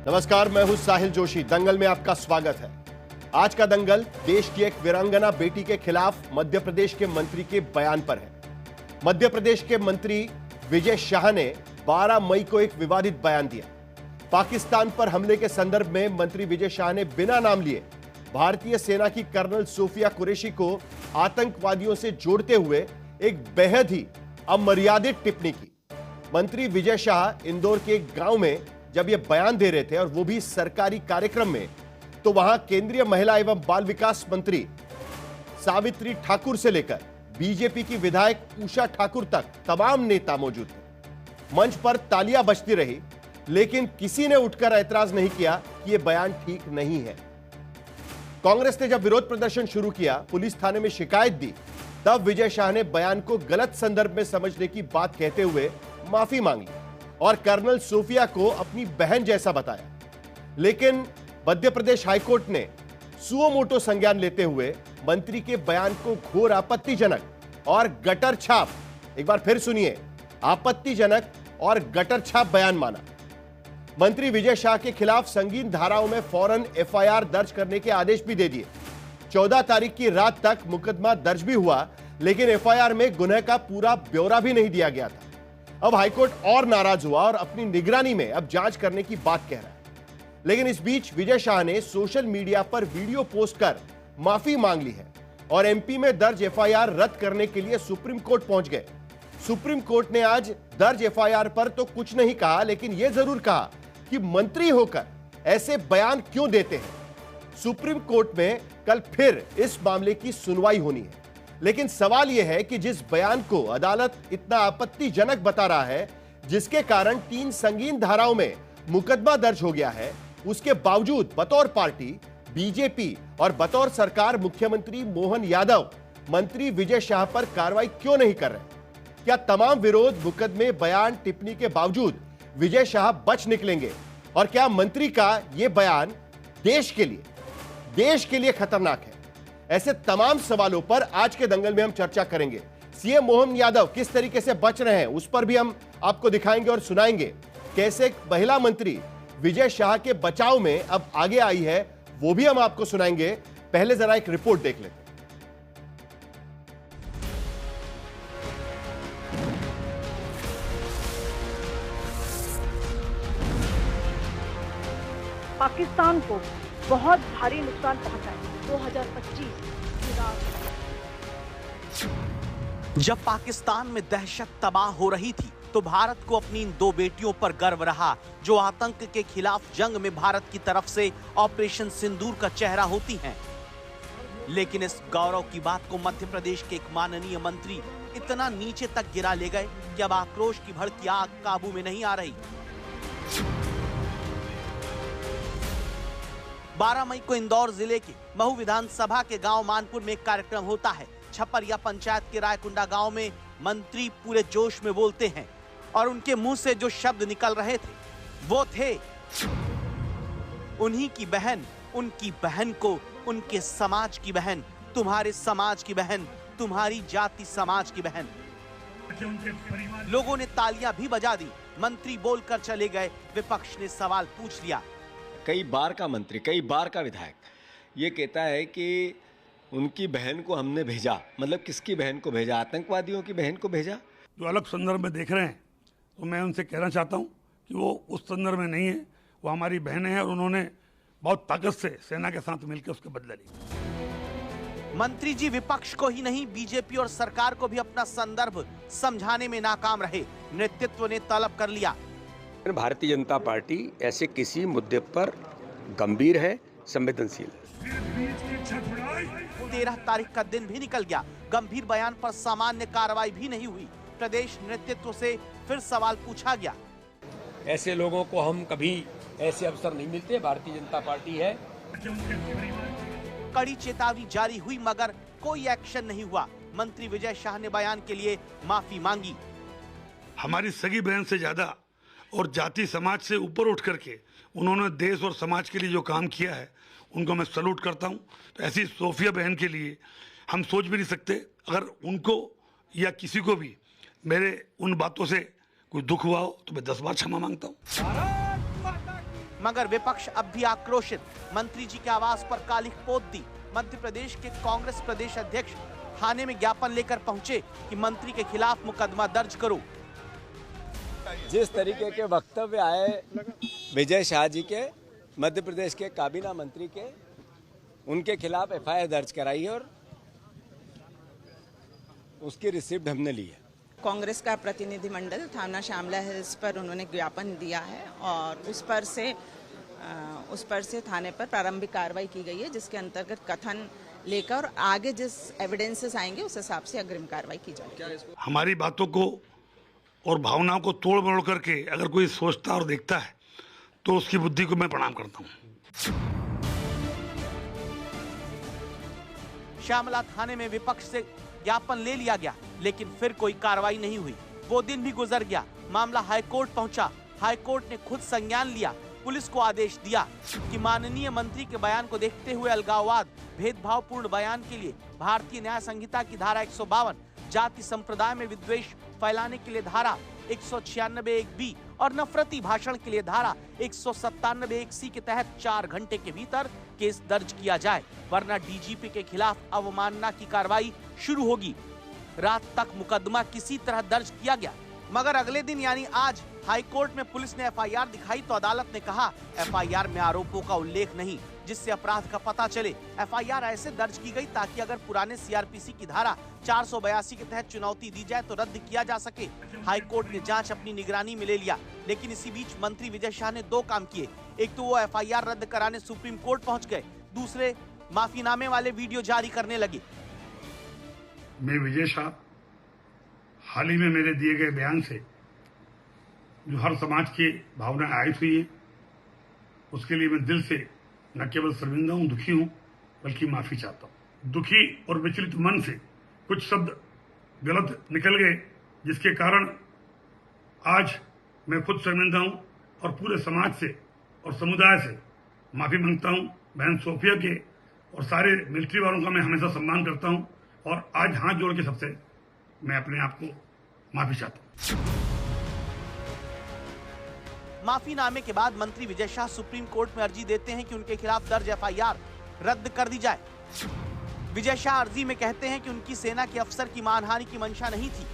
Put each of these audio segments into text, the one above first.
नमस्कार, मैं हूं साहिल जोशी। दंगल में आपका स्वागत है। आज का दंगल देश की एक वीरांगना बेटी के खिलाफ मध्य प्रदेश के मंत्री के बयान पर है। मध्य प्रदेश के मंत्री विजय शाह ने 12 मई को एक विवादित बयान दिया। पाकिस्तान पर हमले के संदर्भ में मंत्री विजय शाह ने बिना नाम लिए भारतीय सेना की कर्नल सोफिया कुरैशी को आतंकवादियों से जोड़ते हुए एक बेहद ही अमर्यादित टिप्पणी की। मंत्री विजय शाह इंदौर के एक गांव में जब यह बयान दे रहे थे और वो भी सरकारी कार्यक्रम में, तो वहां केंद्रीय महिला एवं बाल विकास मंत्री सावित्री ठाकुर से लेकर बीजेपी की विधायक उषा ठाकुर तक तमाम नेता मौजूद थे। मंच पर तालियां बजती रही, लेकिन किसी ने उठकर ऐतराज नहीं किया कि यह बयान ठीक नहीं है। कांग्रेस ने जब विरोध प्रदर्शन शुरू किया, पुलिस थाने में शिकायत दी, तब विजय शाह ने बयान को गलत संदर्भ में समझने की बात कहते हुए माफी मांगी और कर्नल सोफिया को अपनी बहन जैसा बताया। लेकिन मध्य प्रदेश हाईकोर्ट ने सुओ मोटो संज्ञान लेते हुए मंत्री के बयान को घोर आपत्तिजनक और गटर छाप, एक बार फिर सुनिए, आपत्तिजनक और गटर छाप बयान माना। मंत्री विजय शाह के खिलाफ संगीन धाराओं में फौरन एफआईआर दर्ज करने के आदेश भी दे दिए। 14 तारीख की रात तक मुकदमा दर्ज भी हुआ, लेकिन एफआईआर में गुनह का पूरा ब्यौरा भी नहीं दिया गया था। अब हाईकोर्ट और नाराज हुआ और अपनी निगरानी में अब जांच करने की बात कह रहा है। लेकिन इस बीच विजय शाह ने सोशल मीडिया पर वीडियो पोस्ट कर माफी मांग ली है और एमपी में दर्ज एफआईआर रद्द करने के लिए सुप्रीम कोर्ट पहुंच गए। सुप्रीम कोर्ट ने आज दर्ज एफआईआर पर तो कुछ नहीं कहा, लेकिन यह जरूर कहा कि मंत्री होकर ऐसे बयान क्यों देते हैं। सुप्रीम कोर्ट में कल फिर इस मामले की सुनवाई होनी है, लेकिन सवाल यह है कि जिस बयान को अदालत इतना आपत्तिजनक बता रहा है, जिसके कारण 3 संगीन धाराओं में मुकदमा दर्ज हो गया है, उसके बावजूद बतौर पार्टी बीजेपी और बतौर सरकार मुख्यमंत्री मोहन यादव मंत्री विजय शाह पर कार्रवाई क्यों नहीं कर रहे। क्या तमाम विरोध, मुकदमे, बयान, टिप्पणी के बावजूद विजय शाह बच निकलेंगे? और क्या मंत्री का यह बयान देश के लिए खतरनाक है? ऐसे तमाम सवालों पर आज के दंगल में हम चर्चा करेंगे। सीएम मोहन यादव किस तरीके से बच रहे हैं, उस पर भी हम आपको दिखाएंगे और सुनाएंगे। कैसे महिला मंत्री विजय शाह के बचाव में अब आगे आई है, वो भी हम आपको सुनाएंगे। पहले जरा एक रिपोर्ट देख लेते हैं। पाकिस्तान को बहुत भारी नुकसान पहुंचा है। 2025 जब पाकिस्तान में दहशत तबाह हो रही थी, तो भारत को अपनी इन 2 बेटियों पर गर्व रहा, जो आतंक के खिलाफ जंग में भारत की तरफ से ऑपरेशन सिंदूर का चेहरा होती हैं। लेकिन इस गौरव की बात को मध्य प्रदेश के एक माननीय मंत्री इतना नीचे तक गिरा ले गए कि अब आक्रोश की भड़की आग काबू में नहीं आ रही। 12 मई को इंदौर जिले के महू विधानसभा के गांव मानपुर में एक कार्यक्रम होता है। छपरिया पंचायत के रायकुंडा गांव में मंत्री पूरे जोश में बोलते हैं और उनके मुंह से जो शब्द निकल रहे थे वो थे, उन्हीं की बहन, उनकी बहन को, उनके समाज की बहन, तुम्हारे समाज की बहन, तुम्हारी जाति समाज की बहन। लोगों ने तालियां भी बजा दी। मंत्री बोलकर चले गए। विपक्ष ने सवाल पूछ लिया। कई बार का मंत्री, कई बार का विधायक ये कहता है कि उनकी बहन को हमने भेजा, मतलब किसकी बहन को भेजा? आतंकवादियों की बहन को भेजा। जो अलग संदर्भ में देख रहे हैं, तो मैं उनसे कहना चाहता हूं कि वो उस संदर्भ में नहीं है। वो हमारी बहन है और उन्होंने बहुत ताकत से सेना के साथ मिलकर उसका बदला लिया। मंत्री जी विपक्ष को ही नहीं, बीजेपी और सरकार को भी अपना संदर्भ समझाने में नाकाम रहे। नेतृत्व ने तलब कर लिया। भारतीय जनता पार्टी ऐसे किसी मुद्दे पर गंभीर है, संवेदनशील है। 13 तारीख का दिन भी निकल गया, गंभीर बयान पर सामान्य कार्रवाई भी नहीं हुई। प्रदेश नेतृत्व से फिर सवाल पूछा गया। ऐसे लोगों को हम कभी ऐसे अवसर नहीं मिलते। भारतीय जनता पार्टी है। कड़ी चेतावनी जारी हुई, मगर कोई एक्शन नहीं हुआ। मंत्री विजय शाह ने बयान के लिए माफी मांगी। हमारी सगी बहन से ज्यादा और जाति समाज से ऊपर उठ करके उन्होंने देश और समाज के लिए जो काम किया है, उनको मैं सैल्यूट करता हूं। तो ऐसी सोफिया बहन के लिए हम सोच भी नहीं सकते। अगर उनको या किसी को भी मेरे उन बातों से कोई दुख हुआ हो तो मैं 10 बार क्षमा मांगता हूं। मगर विपक्ष अब भी आक्रोशित। मंत्री जी के आवास पर कालिख पोत दी। मध्य प्रदेश के कांग्रेस प्रदेश अध्यक्ष थाने में ज्ञापन लेकर पहुंचे कि मंत्री के खिलाफ मुकदमा दर्ज करो। जिस तरीके के वक्तव्य आए विजय शाह जी के, मध्य प्रदेश के काबीना मंत्री के, उनके खिलाफ एफआईआर दर्ज कराई है और उसकी रिसिप्ट हमने ली है। कांग्रेस का प्रतिनिधिमंडल थाना श्यामला हिल्स पर उन्होंने ज्ञापन दिया है और उस पर से थाने पर प्रारंभिक कार्रवाई की गई है, जिसके अंतर्गत कथन लेकर और आगे जिस एविडेंसेस आएंगे उस हिसाब से अग्रिम कार्रवाई की जाएगी। हमारी बातों को और भावनाओं को तोड़ मरोड़ करके अगर कोई सोचता और देखता है तो उसकी बुद्धि को मैं प्रणाम करता हूँ। श्यामला थाने में विपक्ष से ज्ञापन ले लिया गया, लेकिन फिर कोई कार्रवाई नहीं हुई। वो दिन भी गुजर गया। मामला हाईकोर्ट पहुंचा। हाईकोर्ट ने खुद संज्ञान लिया। पुलिस को आदेश दिया कि माननीय मंत्री के बयान को देखते हुए अलगाववाद, भेदभावपूर्ण बयान के लिए भारतीय न्याय संहिता की धारा 152, जाति संप्रदाय में विद्वेष फैलाने के लिए धारा 196(1)B और नफरती भाषण के लिए धारा 197(1)C के तहत 4 घंटे के भीतर केस दर्ज किया जाए, वरना डीजीपी के खिलाफ अवमानना की कार्रवाई शुरू होगी। रात तक मुकदमा किसी तरह दर्ज किया गया, मगर अगले दिन यानी आज हाईकोर्ट में पुलिस ने एफआईआर दिखाई तो अदालत ने कहा एफआईआर में आरोपों का उल्लेख नहीं, जिससे अपराध का पता चले। एफआईआर ऐसे दर्ज की गई ताकि अगर पुराने सीआरपीसी की धारा 482 के तहत चुनौती दी जाए तो रद्द किया जा सके। हाईकोर्ट ने जांच अपनी निगरानी में ले लिया, लेकिन इसी बीच मंत्री विजय शाह ने 2 काम किए। एक तो वो एफआईआर रद्द कराने सुप्रीम कोर्ट पहुंच गए, दूसरे माफीनामे वाले वीडियो जारी करने लगे। मैं विजय शाह हाल ही में मेरे दिए गए बयान से जो हर समाज की भावना आयत हुई है, उसके लिए मैं दिल से न केवल शर्मिंदा हूं, दुखी हूं, बल्कि माफी चाहता हूं। दुखी और विचलित मन से कुछ शब्द गलत निकल गए, जिसके कारण आज मैं खुद शर्मिंदा हूं और पूरे समाज से और समुदाय से माफी मांगता हूं। बहन सोफिया के और सारे मिलिट्री वालों का मैं हमेशा सम्मान करता हूं और आज हाथ जोड़ के सबसे मैं अपने आप को माफी चाहता हूं। माफीनामे के बाद मंत्री विजय शाह सुप्रीम कोर्ट में अर्जी देते हैं कि उनके खिलाफ दर्ज एफआईआर रद्द कर दी जाए। विजय शाह अर्जी में कहते हैं कि उनकी सेना के अफसर की मानहानि की मंशा नहीं थी,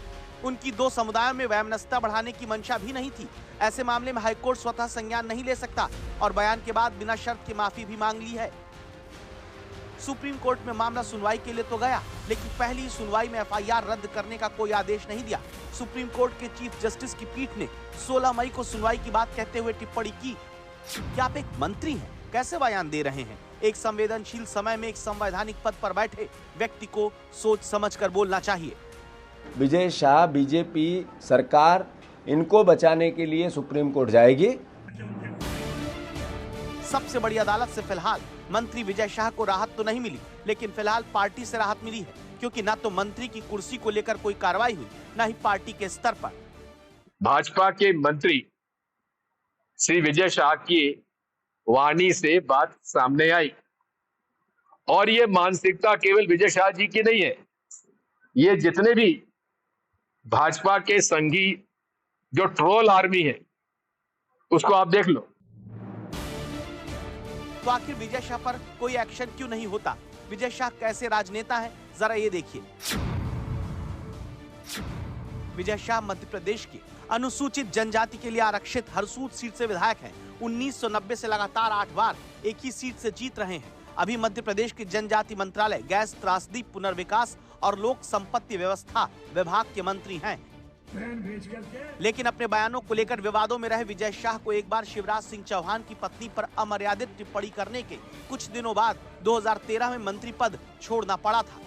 उनकी 2 समुदायों में वैमनस्यता बढ़ाने की मंशा भी नहीं थी। ऐसे मामले में हाईकोर्ट स्वतः संज्ञान नहीं ले सकता और बयान के बाद बिना शर्त की माफी भी मांग ली है। सुप्रीम कोर्ट में मामला सुनवाई के लिए तो गया, लेकिन पहली सुनवाई में एफआईआर रद्द करने का कोई आदेश नहीं दिया। सुप्रीम कोर्ट के चीफ जस्टिस की पीठ ने 16 मई को सुनवाई की बात कहते हुए टिप्पणी की कि आप एक मंत्री हैं, कैसे बयान दे रहे हैं? एक संवेदनशील समय में एक संवैधानिक पद पर बैठे व्यक्ति को सोच समझकर बोलना चाहिए। विजय शाह, बीजेपी सरकार इनको बचाने के लिए सुप्रीम कोर्ट जाएगी। सबसे बड़ी अदालत से फिलहाल मंत्री विजय शाह को राहत तो नहीं मिली, लेकिन फिलहाल पार्टी से राहत मिली है, क्योंकि न तो मंत्री की कुर्सी को लेकर कोई कार्रवाई हुई, न ही पार्टी के स्तर पर। भाजपा के मंत्री श्री विजय शाह की वाणी से बात सामने आई और ये मानसिकता केवल विजय शाह जी की नहीं है, ये जितने भी भाजपा के संघी जो ट्रोल आर्मी है उसको आप देख लो। तो आखिर विजय शाह पर कोई एक्शन क्यों नहीं होता? विजय शाह कैसे राजनेता है, जरा ये देखिए। विजय शाह मध्य प्रदेश के अनुसूचित जनजाति के लिए आरक्षित हरसूद सीट से विधायक हैं। 1990 से लगातार 8 बार एक ही सीट से जीत रहे हैं। अभी मध्य प्रदेश के जनजाति मंत्रालय, गैस त्रासदी पुनर्विकास और लोक संपत्ति व्यवस्था विभाग के मंत्री हैं। लेकिन अपने बयानों को लेकर विवादों में रहे विजय शाह को एक बार शिवराज सिंह चौहान की पत्नी पर अमर्यादित टिप्पणी करने के कुछ दिनों बाद 2013 में मंत्री पद छोड़ना पड़ा था।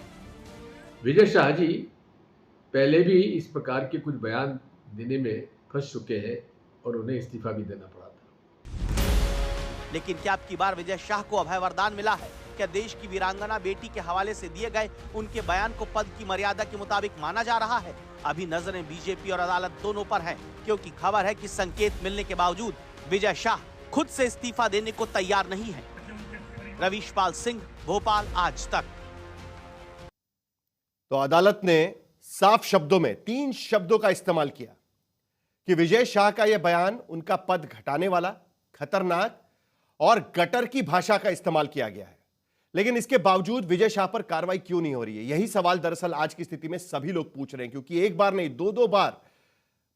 विजय शाह जी पहले भी इस प्रकार के कुछ बयान देने में फंस चुके हैं और उन्हें इस्तीफा भी देना पड़ा था। लेकिन क्या अब की बार विजय शाह को अभय वरदान मिला है? क्या देश की वीरांगना बेटी के हवाले से दिए गए उनके बयान को पद की मर्यादा के मुताबिक माना जा रहा है? अभी नजरें बीजेपी और अदालत दोनों पर हैं, क्योंकि खबर है कि संकेत मिलने के बावजूद विजय शाह खुद से इस्तीफा देने को तैयार नहीं है। रवीशपाल सिंह, भोपाल आज तक। तो अदालत ने साफ शब्दों में 3 शब्दों का इस्तेमाल किया कि विजय शाह का यह बयान उनका पद घटाने वाला, खतरनाक और गटर की भाषा का इस्तेमाल किया गया है। लेकिन इसके बावजूद विजय शाह पर कार्रवाई क्यों नहीं हो रही है, यही सवाल दरअसल आज की स्थिति में सभी लोग पूछ रहे हैं, क्योंकि एक बार नहीं दो बार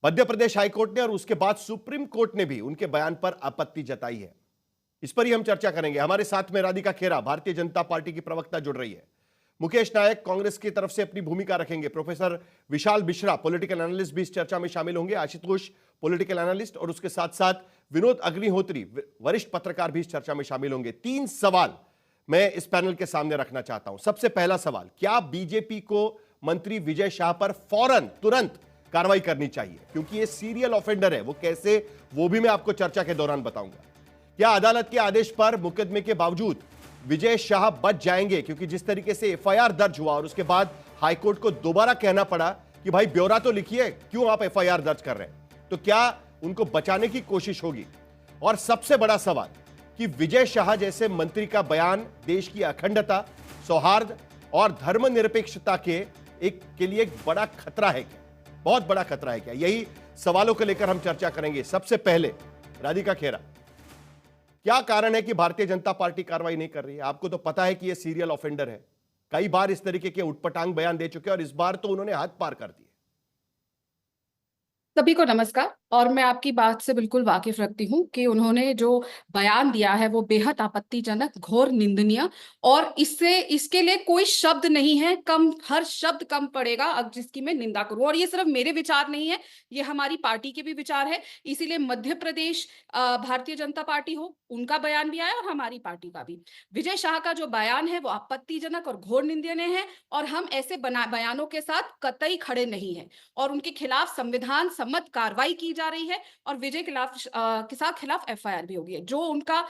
मध्य प्रदेश हाईकोर्ट ने और उसके बाद सुप्रीम कोर्ट ने भी उनके बयान पर आपत्ति जताई है। इस पर ही हम चर्चा करेंगे। हमारे साथ में राधिका खेरा, भारतीय जनता पार्टी की प्रवक्ता, जुड़ रही है। मुकेश नायक कांग्रेस की तरफ से अपनी भूमिका रखेंगे। Professor Vishal Mishra, political analyst, भी इस चर्चा में शामिल होंगे। आशुतोष, पॉलिटिकल एनालिस्ट, और उसके साथ साथ विनोद अग्निहोत्री, वरिष्ठ पत्रकार, भी इस चर्चा में शामिल होंगे। 3 सवाल मैं इस पैनल के सामने रखना चाहता हूं। सबसे पहला सवाल, क्या बीजेपी को मंत्री विजय शाह पर फौरन तुरंत कार्रवाई करनी चाहिए, क्योंकि ये सीरियल ऑफेंडर है। वो कैसे, वो भी मैं आपको चर्चा के दौरान बताऊंगा। क्या अदालत के आदेश पर मुकदमे के बावजूद विजय शाह बच जाएंगे, क्योंकि जिस तरीके से एफआईआर दर्ज हुआ और उसके बाद हाईकोर्ट को दोबारा कहना पड़ा कि भाई ब्यौरा तो लिखिए, क्यों आप एफआईआर दर्ज कर रहे हैं, तो क्या उनको बचाने की कोशिश होगी? और सबसे बड़ा सवाल कि विजय शाह जैसे मंत्री का बयान देश की अखंडता, सौहार्द और धर्मनिरपेक्षता के लिए एक बड़ा खतरा है क्या? बहुत बड़ा खतरा है क्या? यही सवालों को लेकर हम चर्चा करेंगे। सबसे पहले राधिका खेरा, क्या कारण है कि भारतीय जनता पार्टी कार्रवाई नहीं कर रही है? आपको तो पता है कि यह सीरियल ऑफेंडर है, कई बार इस तरीके के उटपटांग बयान दे चुके हैं और इस बार तो उन्होंने हद पार कर दी। सभी को नमस्कार। और मैं आपकी बात से बिल्कुल वाकिफ रखती हूँ कि उन्होंने जो बयान दिया है वो बेहद आपत्तिजनक, घोर निंदनीय, और इसके लिए कोई शब्द नहीं है, हर शब्द कम पड़ेगा अब जिसकी मैं निंदा करूं। और ये सिर्फ मेरे विचार नहीं है, ये हमारी पार्टी के भी विचार है। इसीलिए मध्य प्रदेश भारतीय जनता पार्टी हो, उनका बयान भी आया और हमारी पार्टी का भी। विजय शाह का जो बयान है वो आपत्तिजनक और घोर निंदनीय है, और हम ऐसे बयानों के साथ कतई खड़े नहीं हैं, और उनके खिलाफ संविधान सम्मत कार्रवाई की जा रही है, और विजय के खिलाफ एफआईआर भी होगी। जो उनका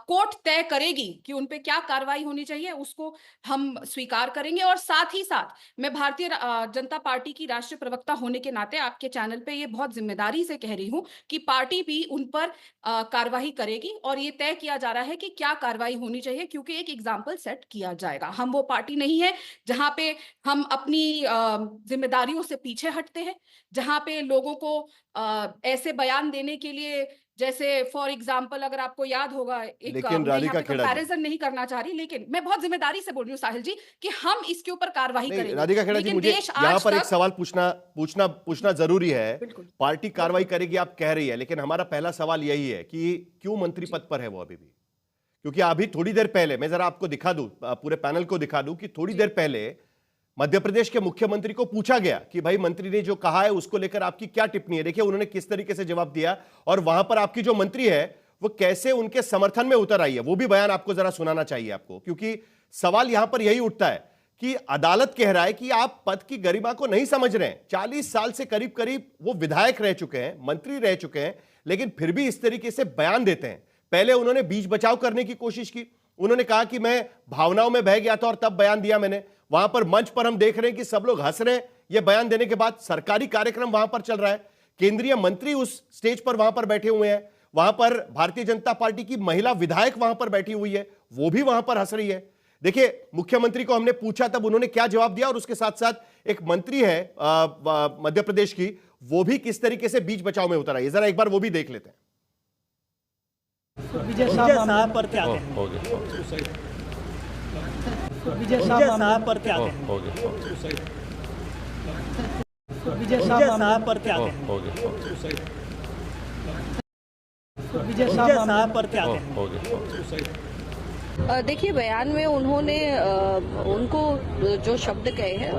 कोर्ट तय करेगी कि उन पे क्या कार्रवाई होनी चाहिए, उसको हम स्वीकार करेंगे। और साथ ही साथ मैं भारतीय जनता पार्टी की राष्ट्रीय प्रवक्ता होने के नाते आपके चैनल पे ये बहुत जिम्मेदारी से कह रही हूं कि पार्टी भी उन पर कार्रवाई करेगी, और ये तय किया जा रहा है कि क्या कार्रवाई होनी चाहिए, क्योंकि एक एग्जाम्पल सेट किया जाएगा। हम वो पार्टी नहीं है जहां पे हम अपनी जिम्मेदारियों से पीछे हटते हैं, जहां पे लोगों को ऐसे बयान देने के लिए, जैसे फॉर एग्जाम्पल अगर आपको याद होगा, लेकिन राधिका खेड़ा, कंपैरिजन नहीं करना चाह रही, लेकिन मैं बहुत जिम्मेदारी से बोल रही हूँ साहिल जी कि हम इसके ऊपर कार्रवाई करेंगे। राधिका खेड़ा जी, मुझे यहाँ पर एक सवाल पूछना जरूरी है। पार्टी कार्रवाई करेगी आप कह रही है, लेकिन हमारा पहला सवाल यही है कि क्यों मंत्री पद पर है वो अभी भी? क्योंकि अभी थोड़ी देर पहले, मैं जरा आपको दिखा दूं, पूरे पैनल को दिखा दूं कि थोड़ी देर पहले मध्य प्रदेश के मुख्यमंत्री को पूछा गया कि भाई मंत्री ने जो कहा है उसको लेकर आपकी क्या टिप्पणी है। देखिए उन्होंने किस तरीके से जवाब दिया, और वहां पर आपकी जो मंत्री है वो कैसे उनके समर्थन में उतर आई है, वो भी बयान आपको जरा सुनाना चाहिए आपको, क्योंकि सवाल यहां पर यही उठता है कि अदालत कह रहा है कि आप पद की गरिमा को नहीं समझ रहे हैं। 40 साल से करीब करीब वो विधायक रह चुके हैं, मंत्री रह चुके हैं, लेकिन फिर भी इस तरीके से बयान देते हैं। पहले उन्होंने बीच बचाव करने की कोशिश की, उन्होंने कहा कि मैं भावनाओं में बह गया था और तब बयान दिया मैंने। वहां पर मंच पर हम देख रहे हैं कि सब लोग हंस रहे हैं यह बयान देने के बाद। सरकारी कार्यक्रम वहां पर चल रहा है, केंद्रीय मंत्री उस स्टेज पर वहां पर बैठे हुए हैं, वहां पर भारतीय जनता पार्टी की महिला विधायक वहां पर बैठी हुई है, वो भी वहां पर हंस रही है। देखिए मुख्यमंत्री को हमने पूछा तब उन्होंने क्या जवाब दिया, और उसके साथ साथ एक मंत्री है मध्य प्रदेश की, वो भी किस तरीके से बीच बचाव में उतर आई है, जरा एक बार वो भी देख लेते हैं। विजय शाह पर क्या कहें? विजय शाह पर क्या कहें? विजय शाह पर क्या कहें? विजय शाह पर क्या कहें? देखिए बयान में उन्होंने उनको जो शब्द कहे हैं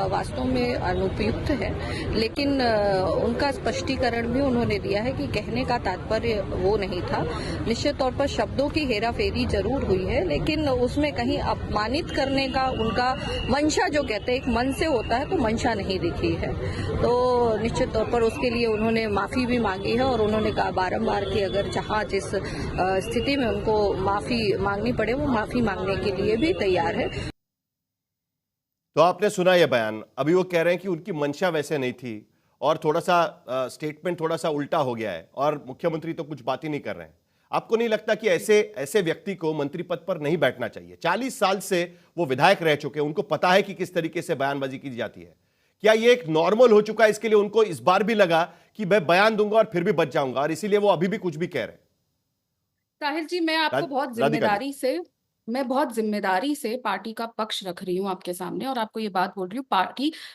वास्तव में अनुपयुक्त है, लेकिन उनका स्पष्टीकरण भी उन्होंने दिया है कि कहने का तात्पर्य वो नहीं था। निश्चित तौर पर शब्दों की हेराफेरी जरूर हुई है, लेकिन उसमें कहीं अपमानित करने का उनका मंशा, जो कहते हैं एक मन से होता है, तो मंशा नहीं दिखी है। तो निश्चित तौर पर उसके लिए उन्होंने माफी भी मांगी है, और उन्होंने कहा बारंबार कि अगर जहां जिस स्थिति में उनको माफी मांगनी पड़े वो माफी मांगने के लिए भी तैयार है। तो आपने सुना यह बयान, अभी वो कह रहे हैं कि उनकी मंशा वैसे नहीं थी, और थोड़ा सा स्टेटमेंट थोड़ा सा उल्टा हो गया है, और मुख्यमंत्री तो कुछ बात ही नहीं कर रहे हैं। आपको नहीं लगता कि ऐसे व्यक्ति को मंत्री पद पर नहीं बैठना चाहिए? 40 साल से वो विधायक रह चुके हैं, उनको पता है कि किस तरीके से बयानबाजी की जाती है। क्या ये एक नॉर्मल हो चुका है इसके लिए उनको इस बार भी लगा कि मैं बयान दूंगा और फिर भी बच जाऊंगा, और इसीलिए वो अभी भी कुछ भी कह रहे हैं? साहिल जी, मैं बहुत जिम्मेदारी से पार्टी का पक्ष रख रही हूँ आपके सामने और आपको ये बात बोल रही हूँ,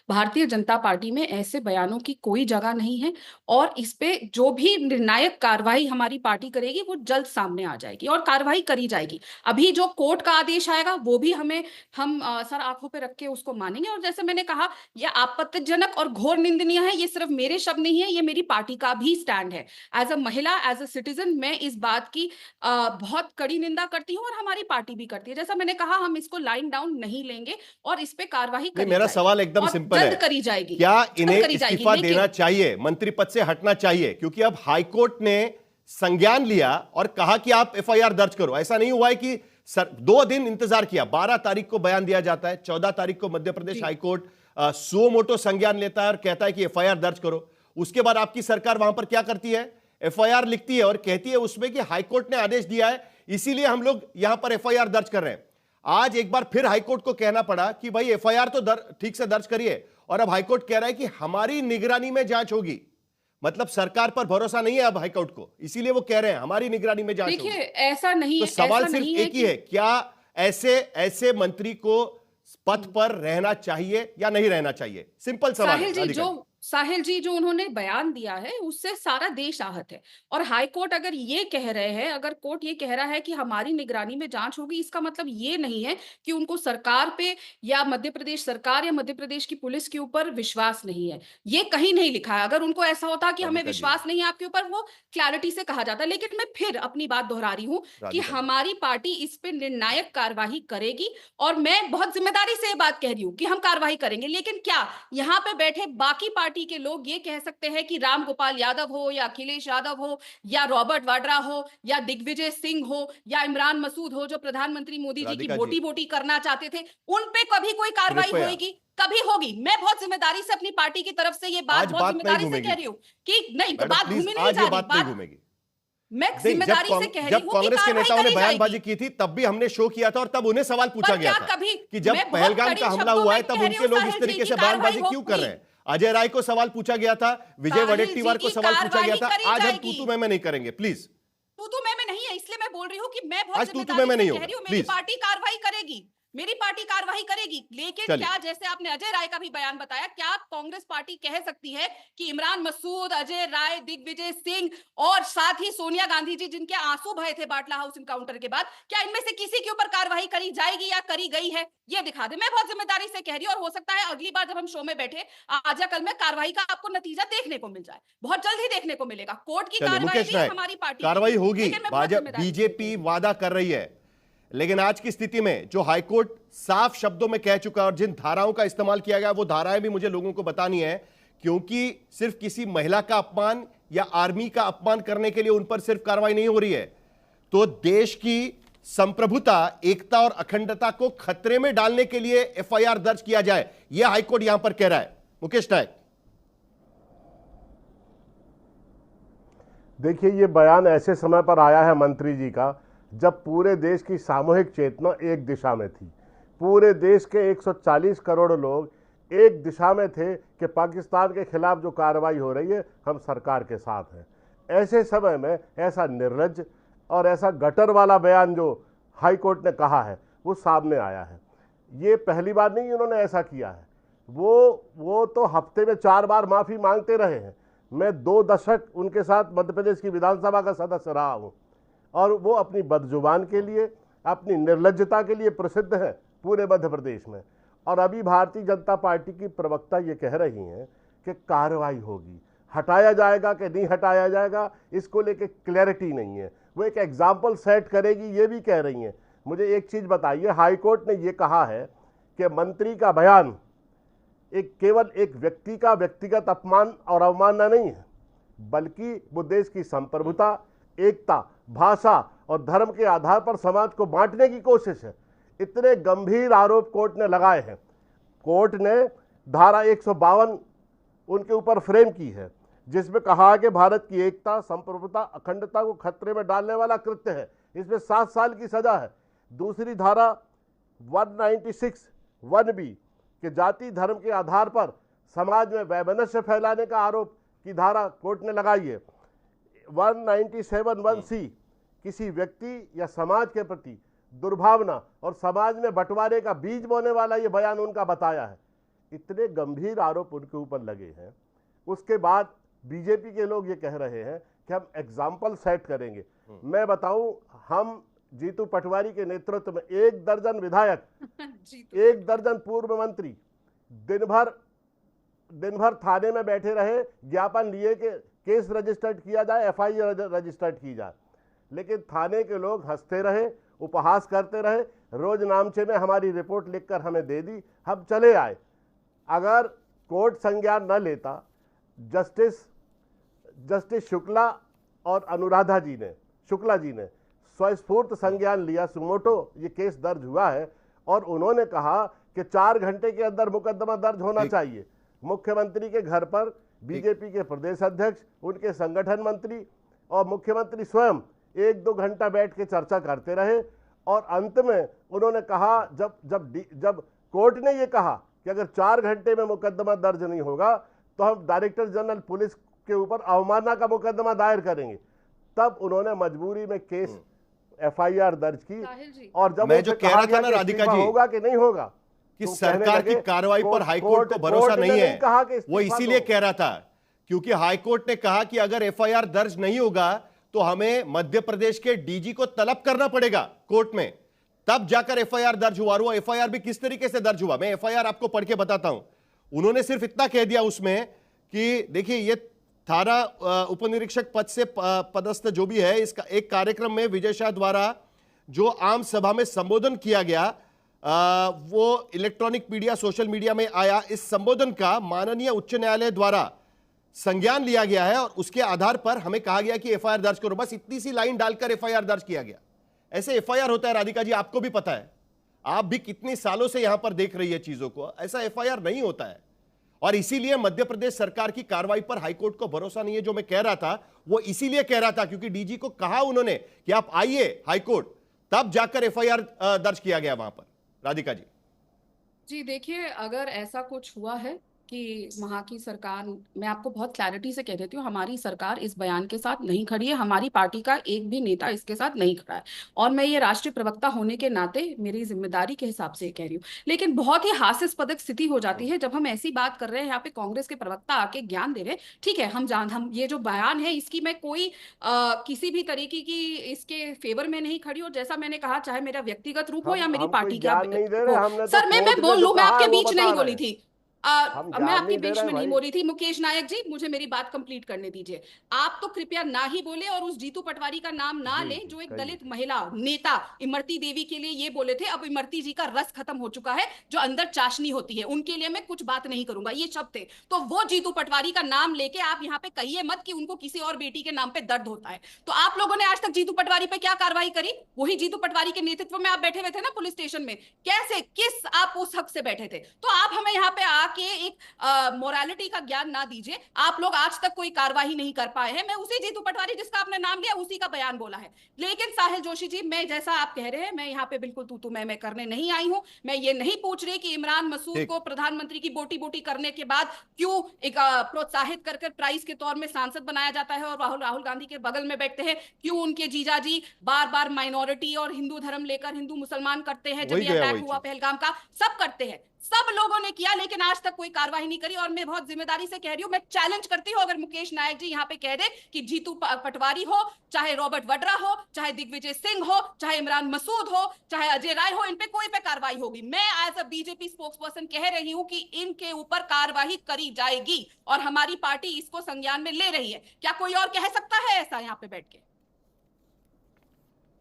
भारतीय जनता पार्टी में ऐसे बयानों की कोई जगह नहीं है और इस पे जो भी निर्णायक कार्रवाई हमारी पार्टी करेगी वो जल्द सामने आ जाएगी और कार्रवाई करी जाएगी। अभी जो कोर्ट का आदेश आएगा वो भी हम सर आंखों पे रख के उसको मानेंगे। और जैसे मैंने कहा, यह आपत्तिजनक और घोर निंदनीय है। ये सिर्फ मेरे शब्द नहीं है, ये मेरी पार्टी का भी स्टैंड है। एज अ महिला, एज अ सिटीजन, मैं इस बात की बहुत कड़ी निंदा करती हूँ और हमारी पार्टी भी करती है। जैसा मैंने कहा, हम इसको लाइन डाउन नहीं लेंगे और इस पे कार्रवाई करी मेरा जाएगी सवाल एकदम और सिंपल जल्द है, करी जाएगी। क्या इन्हें करी जाएगी, इस्तीफा लेकिन देना चाहिए, मंत्री पद से हटना चाहिए? क्योंकि अब हाईकोर्ट ने संज्ञान लिया और कहा कि आप एफआईआर दर्ज करो। ऐसा नहीं हुआ है कि 2 दिन इंतजार किया। 12 तारीख को बयान दिया जाता है, 14 तारीख को Madhya Pradesh high court suo motu संज्ञान लेता है और कहता है कि एफआईआर दर्ज करो। उसके बाद आपकी सरकार वहां पर क्या करती है? एफआईआर लिखती है और कहती है उसमें कि हाईकोर्ट ने आदेश दिया है, इसीलिए हम लोग यहां पर एफआईआर दर्ज कर रहे हैं। आज एक बार फिर हाईकोर्ट को कहना पड़ा कि भाई एफआईआर तो ठीक से दर्ज करिए, और अब हाईकोर्ट कह रहा है कि हमारी निगरानी में जांच होगी। मतलब सरकार पर भरोसा नहीं है अब हाईकोर्ट को, इसीलिए वो कह रहे हैं हमारी निगरानी में जांच होगी। देखिए, ऐसा नहीं तो है, सवाल ऐसा सिर्फ नहीं एक ही है, क्या ऐसे मंत्री को पद पर रहना चाहिए या नहीं रहना चाहिए? सिंपल सवाल है। साहिल जी, जो उन्होंने बयान दिया है उससे सारा देश आहत है। और हाईकोर्ट अगर ये कह रहे हैं, अगर कोर्ट ये कह रहा है कि हमारी निगरानी में जांच होगी, इसका मतलब ये नहीं है कि उनको सरकार पे या मध्य प्रदेश सरकार या मध्य प्रदेश की पुलिस के ऊपर विश्वास नहीं है। ये कहीं नहीं लिखा है। अगर उनको ऐसा होता कि हमें विश्वास नहीं है आपके ऊपर, वो क्लैरिटी से कहा जाता। लेकिन मैं फिर अपनी बात दोहरा रही हूँ कि हमारी पार्टी इस पे निर्णायक कार्यवाही करेगी और मैं बहुत जिम्मेदारी से ये बात कह रही हूँ कि हम कार्रवाई करेंगे। लेकिन क्या यहाँ पे बैठे बाकी पार्टी के लोग ये कह सकते हैं कि राम गोपाल यादव हो या अखिलेश यादव हो या रॉबर्ट वाड्रा हो या दिग्विजय सिंह हो या इमरान मसूद हो, जो प्रधानमंत्री मोदी जी की बोटी बोटी करना चाहते थे, उन पे कभी कोई कार्रवाई होगी? कभी होगी? मैं बहुत जिम्मेदारी से अपनी पार्टी की तरफ से ये बात बहुत जिम्मेदारी से कह रही हूँ कि नहीं, बात घूमी नहीं जा रही। मैं जिम्मेदारी से कह रही हूं जब कांग्रेस के नेताओं ने बयानबाजी की थी तब भी हमने शो किया था और तब उन्हें सवाल पूछा गया था कि जब पहलगाम का हमला हुआ है तब उनके लोग इस तरीके से बयानबाजी क्यों कर रहे हैं। अजय राय को सवाल पूछा गया था, विजय वडेट्टीवार को सवाल पूछा गया था। आज हम तू मैं नहीं करेंगे, प्लीज। तू मैं नहीं है, इसलिए मैं बोल रही हूँ कि मैं बहुत जिम्मेदारी से कह रही हूँ, मेरी पार्टी कार्रवाई करेगी, मेरी पार्टी कार्रवाई करेगी। लेकिन क्या, जैसे आपने अजय राय का भी बयान बताया, क्या कांग्रेस पार्टी कह सकती है कि इमरान मसूद, अजय राय, दिग्विजय सिंह और साथ ही सोनिया गांधी जी, जिनके आंसू बहे थे बाटला हाउस इनकाउंटर के बाद, क्या इनमें से किसी के ऊपर कार्रवाई करी जाएगी या करी गई है? ये दिखा दे। मैं बहुत जिम्मेदारी से कह रही हूँ और हो सकता है अगली बार जब हम शो में बैठे, आज या कल में, कार्रवाई का आपको नतीजा देखने को मिल जाए। बहुत जल्द ही देखने को मिलेगा। कोर्ट की कार्रवाई भी हमारी पार्टी कार्रवाई होगी। बीजेपी वादा कर रही है, लेकिन आज की स्थिति में जो हाईकोर्ट साफ शब्दों में कह चुका है और जिन धाराओं का इस्तेमाल किया गया, वो धाराएं भी मुझे लोगों को बतानी है, क्योंकि सिर्फ किसी महिला का अपमान या आर्मी का अपमान करने के लिए उन पर सिर्फ कार्रवाई नहीं हो रही है, तो देश की संप्रभुता, एकता और अखंडता को खतरे में डालने के लिए एफआईआर दर्ज किया जाए, यह हाईकोर्ट यहां पर कह रहा है। मुकेश नायक, देखिए, ये बयान ऐसे समय पर आया है मंत्री जी का जब पूरे देश की सामूहिक चेतना एक दिशा में थी। पूरे देश के 140 करोड़ लोग एक दिशा में थे कि पाकिस्तान के खिलाफ जो कार्रवाई हो रही है, हम सरकार के साथ हैं। ऐसे समय में ऐसा निर्लज्ज और ऐसा गटर वाला बयान जो हाई कोर्ट ने कहा है, वो सामने आया है। ये पहली बार नहीं उन्होंने ऐसा किया है। वो तो हफ्ते में 4 बार माफ़ी मांगते रहे हैं। मैं 2 दशक उनके साथ मध्य प्रदेश की विधानसभा का सदस्य रहा हूँ और वो अपनी बदजुबान के लिए, अपनी निर्लज्जता के लिए प्रसिद्ध है पूरे मध्य प्रदेश में। और अभी भारतीय जनता पार्टी की प्रवक्ता ये कह रही हैं कि कार्रवाई होगी, हटाया जाएगा कि नहीं हटाया जाएगा, इसको लेके क्लैरिटी नहीं है। वो एक एग्जाम्पल सेट करेगी, ये भी कह रही हैं। मुझे एक चीज़ बताइए, हाईकोर्ट ने ये कहा है कि मंत्री का बयान केवल एक व्यक्ति का व्यक्तिगत अपमान और अवमानना नहीं है, बल्कि वो देश की संप्रभुता, एकता, भाषा और धर्म के आधार पर समाज को बांटने की कोशिश है। इतने गंभीर आरोप कोर्ट ने लगाए हैं। कोर्ट ने धारा 152 उनके ऊपर फ्रेम की है, जिसमें कहा है कि भारत की एकता, संप्रभुता, अखंडता को खतरे में डालने वाला कृत्य है। इसमें 7 साल की सजा है। दूसरी धारा 196(1)(b) कि जाति धर्म के आधार पर समाज में वैमनस्य फैलाने का आरोप की धारा कोर्ट ने लगाई है। 197(1)(c) किसी व्यक्ति या समाज के प्रति दुर्भावना और समाज में बंटवारे का बीज बोने वाला ये बयान उनका बताया है। इतने गंभीर आरोप उनके ऊपर लगे हैं, उसके बाद बीजेपी के लोग ये कह रहे हैं कि हम एग्जाम्पल सेट करेंगे। मैं बताऊं, हम जीतू पटवारी के नेतृत्व में 1 दर्जन विधायक 1 दर्जन पूर्व मंत्री दिन भर थाने में बैठे रहे, ज्ञापन लिए कि केस रजिस्टर्ड किया जाए, FIR रजिस्टर्ड की जाए, लेकिन थाने के लोग हंसते रहे, उपहास करते रहे, रोज नामचे में हमारी रिपोर्ट लिखकर हमें दे दी, हम चले आए। अगर कोर्ट संज्ञान न लेता, जस्टिस शुक्ला और अनुराधा जी ने स्वस्फूर्त संज्ञान लिया, सुमोटो ये केस दर्ज हुआ है और उन्होंने कहा कि 4 घंटे के अंदर मुकदमा दर्ज होना चाहिए। मुख्यमंत्री के घर पर बीजेपी के प्रदेश अध्यक्ष, उनके संगठन मंत्री और मुख्यमंत्री स्वयं 1-2 घंटा बैठ के चर्चा करते रहे और अंत में उन्होंने कहा, जब कोर्ट ने ये कहा कि अगर 4 घंटे में मुकदमा दर्ज नहीं होगा तो हम डायरेक्टर जनरल पुलिस के ऊपर अवमानना का मुकदमा दायर करेंगे, तब उन्होंने मजबूरी में केस FIR दर्ज की। और जब मैं जो कह रहा था ना राधिका जी, होगा कि नहीं होगा कि सरकार की कार्रवाई पर हाईकोर्ट को भरोसा नहीं है, वो इसीलिए कह रहा था क्योंकि हाईकोर्ट ने कहा कि अगर FIR दर्ज नहीं होगा तो हमें मध्य प्रदेश के DG को तलब करना पड़ेगा कोर्ट में, तब जाकर FIR दर्ज हुआ। वो FIR भी किस तरीके से दर्ज हुआ, मैं FIR आपको पढ़ के बताता हूं। उन्होंने सिर्फ इतना कह दिया उसमें कि देखिए, ये थाना उपनिरीक्षक पद से पदस्थ जो भी है, इसका एक कार्यक्रम में विजय शाह द्वारा जो आम सभा में संबोधन किया गया, वो इलेक्ट्रॉनिक मीडिया, सोशल मीडिया में आया। इस संबोधन का माननीय उच्च न्यायालय द्वारा संज्ञान लिया गया है और उसके आधार पर हमें कहा गया कि FIR दर्ज करो। बस इतनी सी लाइन डालकर FIR दर्ज किया गया। ऐसे FIR होता है राधिका जी, आपको भी पता है, आप भी कितने सालों से यहां पर देख रही है चीजों को। ऐसा FIR नहीं होता है और इसीलिए मध्य प्रदेश सरकार की कार्रवाई पर हाईकोर्ट को भरोसा नहीं है। जो मैं कह रहा था वो इसीलिए कह रहा था क्योंकि DG को कहा उन्होंने कि आप आइए हाईकोर्ट, तब जाकर FIR दर्ज किया गया वहां पर। राधिका जी देखिए, अगर ऐसा कुछ हुआ है कि वहाँ की सरकार, मैं आपको बहुत क्लैरिटी से कह देती हूँ, हमारी सरकार इस बयान के साथ नहीं खड़ी है, हमारी पार्टी का एक भी नेता इसके साथ नहीं खड़ा है और मैं ये राष्ट्रीय प्रवक्ता होने के नाते मेरी जिम्मेदारी के हिसाब से कह रही हूँ। लेकिन बहुत ही हास्यास्पद स्थिति हो जाती है जब हम ऐसी बात कर रहे हैं, यहाँ पे कांग्रेस के प्रवक्ता आके ज्ञान दे रहे हैं। ठीक है, हम ये जो बयान है इसकी मैं कोई किसी भी तरीके की इसके फेवर में नहीं खड़ी, और जैसा मैंने कहा, चाहे मेरा व्यक्तिगत रूप हो या मेरी पार्टी का सर, मैं बोल लूं, मैं आपके बीच नहीं बोली थी, मैं आपके बीच में नहीं बोल रही थी। मुकेश नायक जी, मुझे मेरी बात कंप्लीट करने दीजिए। आप तो कृपया ना ही बोले और उस जीतू पटवारी का नाम ना लें जो एक दलित महिला नेता इमरती देवी के लिए ये बोले थे। अब इमरती जी का रस खत्म हो चुका है, जो अंदर चाशनी होती है, उनके लिए मैं कुछ बात नहीं करूंगा, ये शब्द थे। तो वो जीतू पटवारी का नाम लेके आप यहाँ पे कहिए मत कि उनको किसी और बेटी के नाम पे दर्द होता है। तो आप लोगों ने आज तक जीतू पटवारी पे क्या कार्रवाई करी? वही जीतू पटवारी के नेतृत्व में आप बैठे हुए थे ना पुलिस स्टेशन में, कैसे, किस आप उस हक से बैठे थे? तो आप हमें यहाँ पे आके एक मोरालिटी का ज्ञान ना दीजिए। आप लोग आज तक कोई कार्रवाई नहीं कर पाए हैं। मैं उसी जीतू पटवारी जिसका आपने नाम लिया उसी का बयान बोला है। लेकिन साहिल जोशी जी, मैं जैसा आप कह रहे हैं, मैं यहाँ पे बिल्कुल तू मैं करने नहीं आई हूं। मैं ये नहीं पूछ रही कि इमरान मसूद को प्रधानमंत्री की बोटी बोटी करने के बाद क्यों एक प्रोत्साहित कर प्राइज के तौर में सांसद बनाया जाता है और राहुल गांधी के बगल में बैठते हैं, क्यों उनके जीजा जी बार बार माइनॉरिटी और हिंदू धर्म लेकर हिंदू मुसलमान करते हैं, जब ये अटैक हुआ पहलगाम का, सब करते हैं, सब लोगों ने किया, लेकिन आज तक कोई कार्रवाई नहीं करी। और मैं बहुत जिम्मेदारी से कह रही हूं, मैं चैलेंज करती हूं, अगर मुकेश नायक जी यहां पे कह दे कि जीतू पटवारी हो, चाहे रॉबर्ट वड्रा हो, चाहे दिग्विजय सिंह हो, चाहे इमरान मसूद हो, चाहे अजय राय हो, इन पे कोई पे कार्रवाई होगी। मैं एज अ बीजेपी स्पोक्सपर्सन कह रही हूं कि इनके ऊपर कार्रवाई करी जाएगी और हमारी पार्टी इसको संज्ञान में ले रही है। क्या कोई और कह सकता है ऐसा यहां पे बैठ के?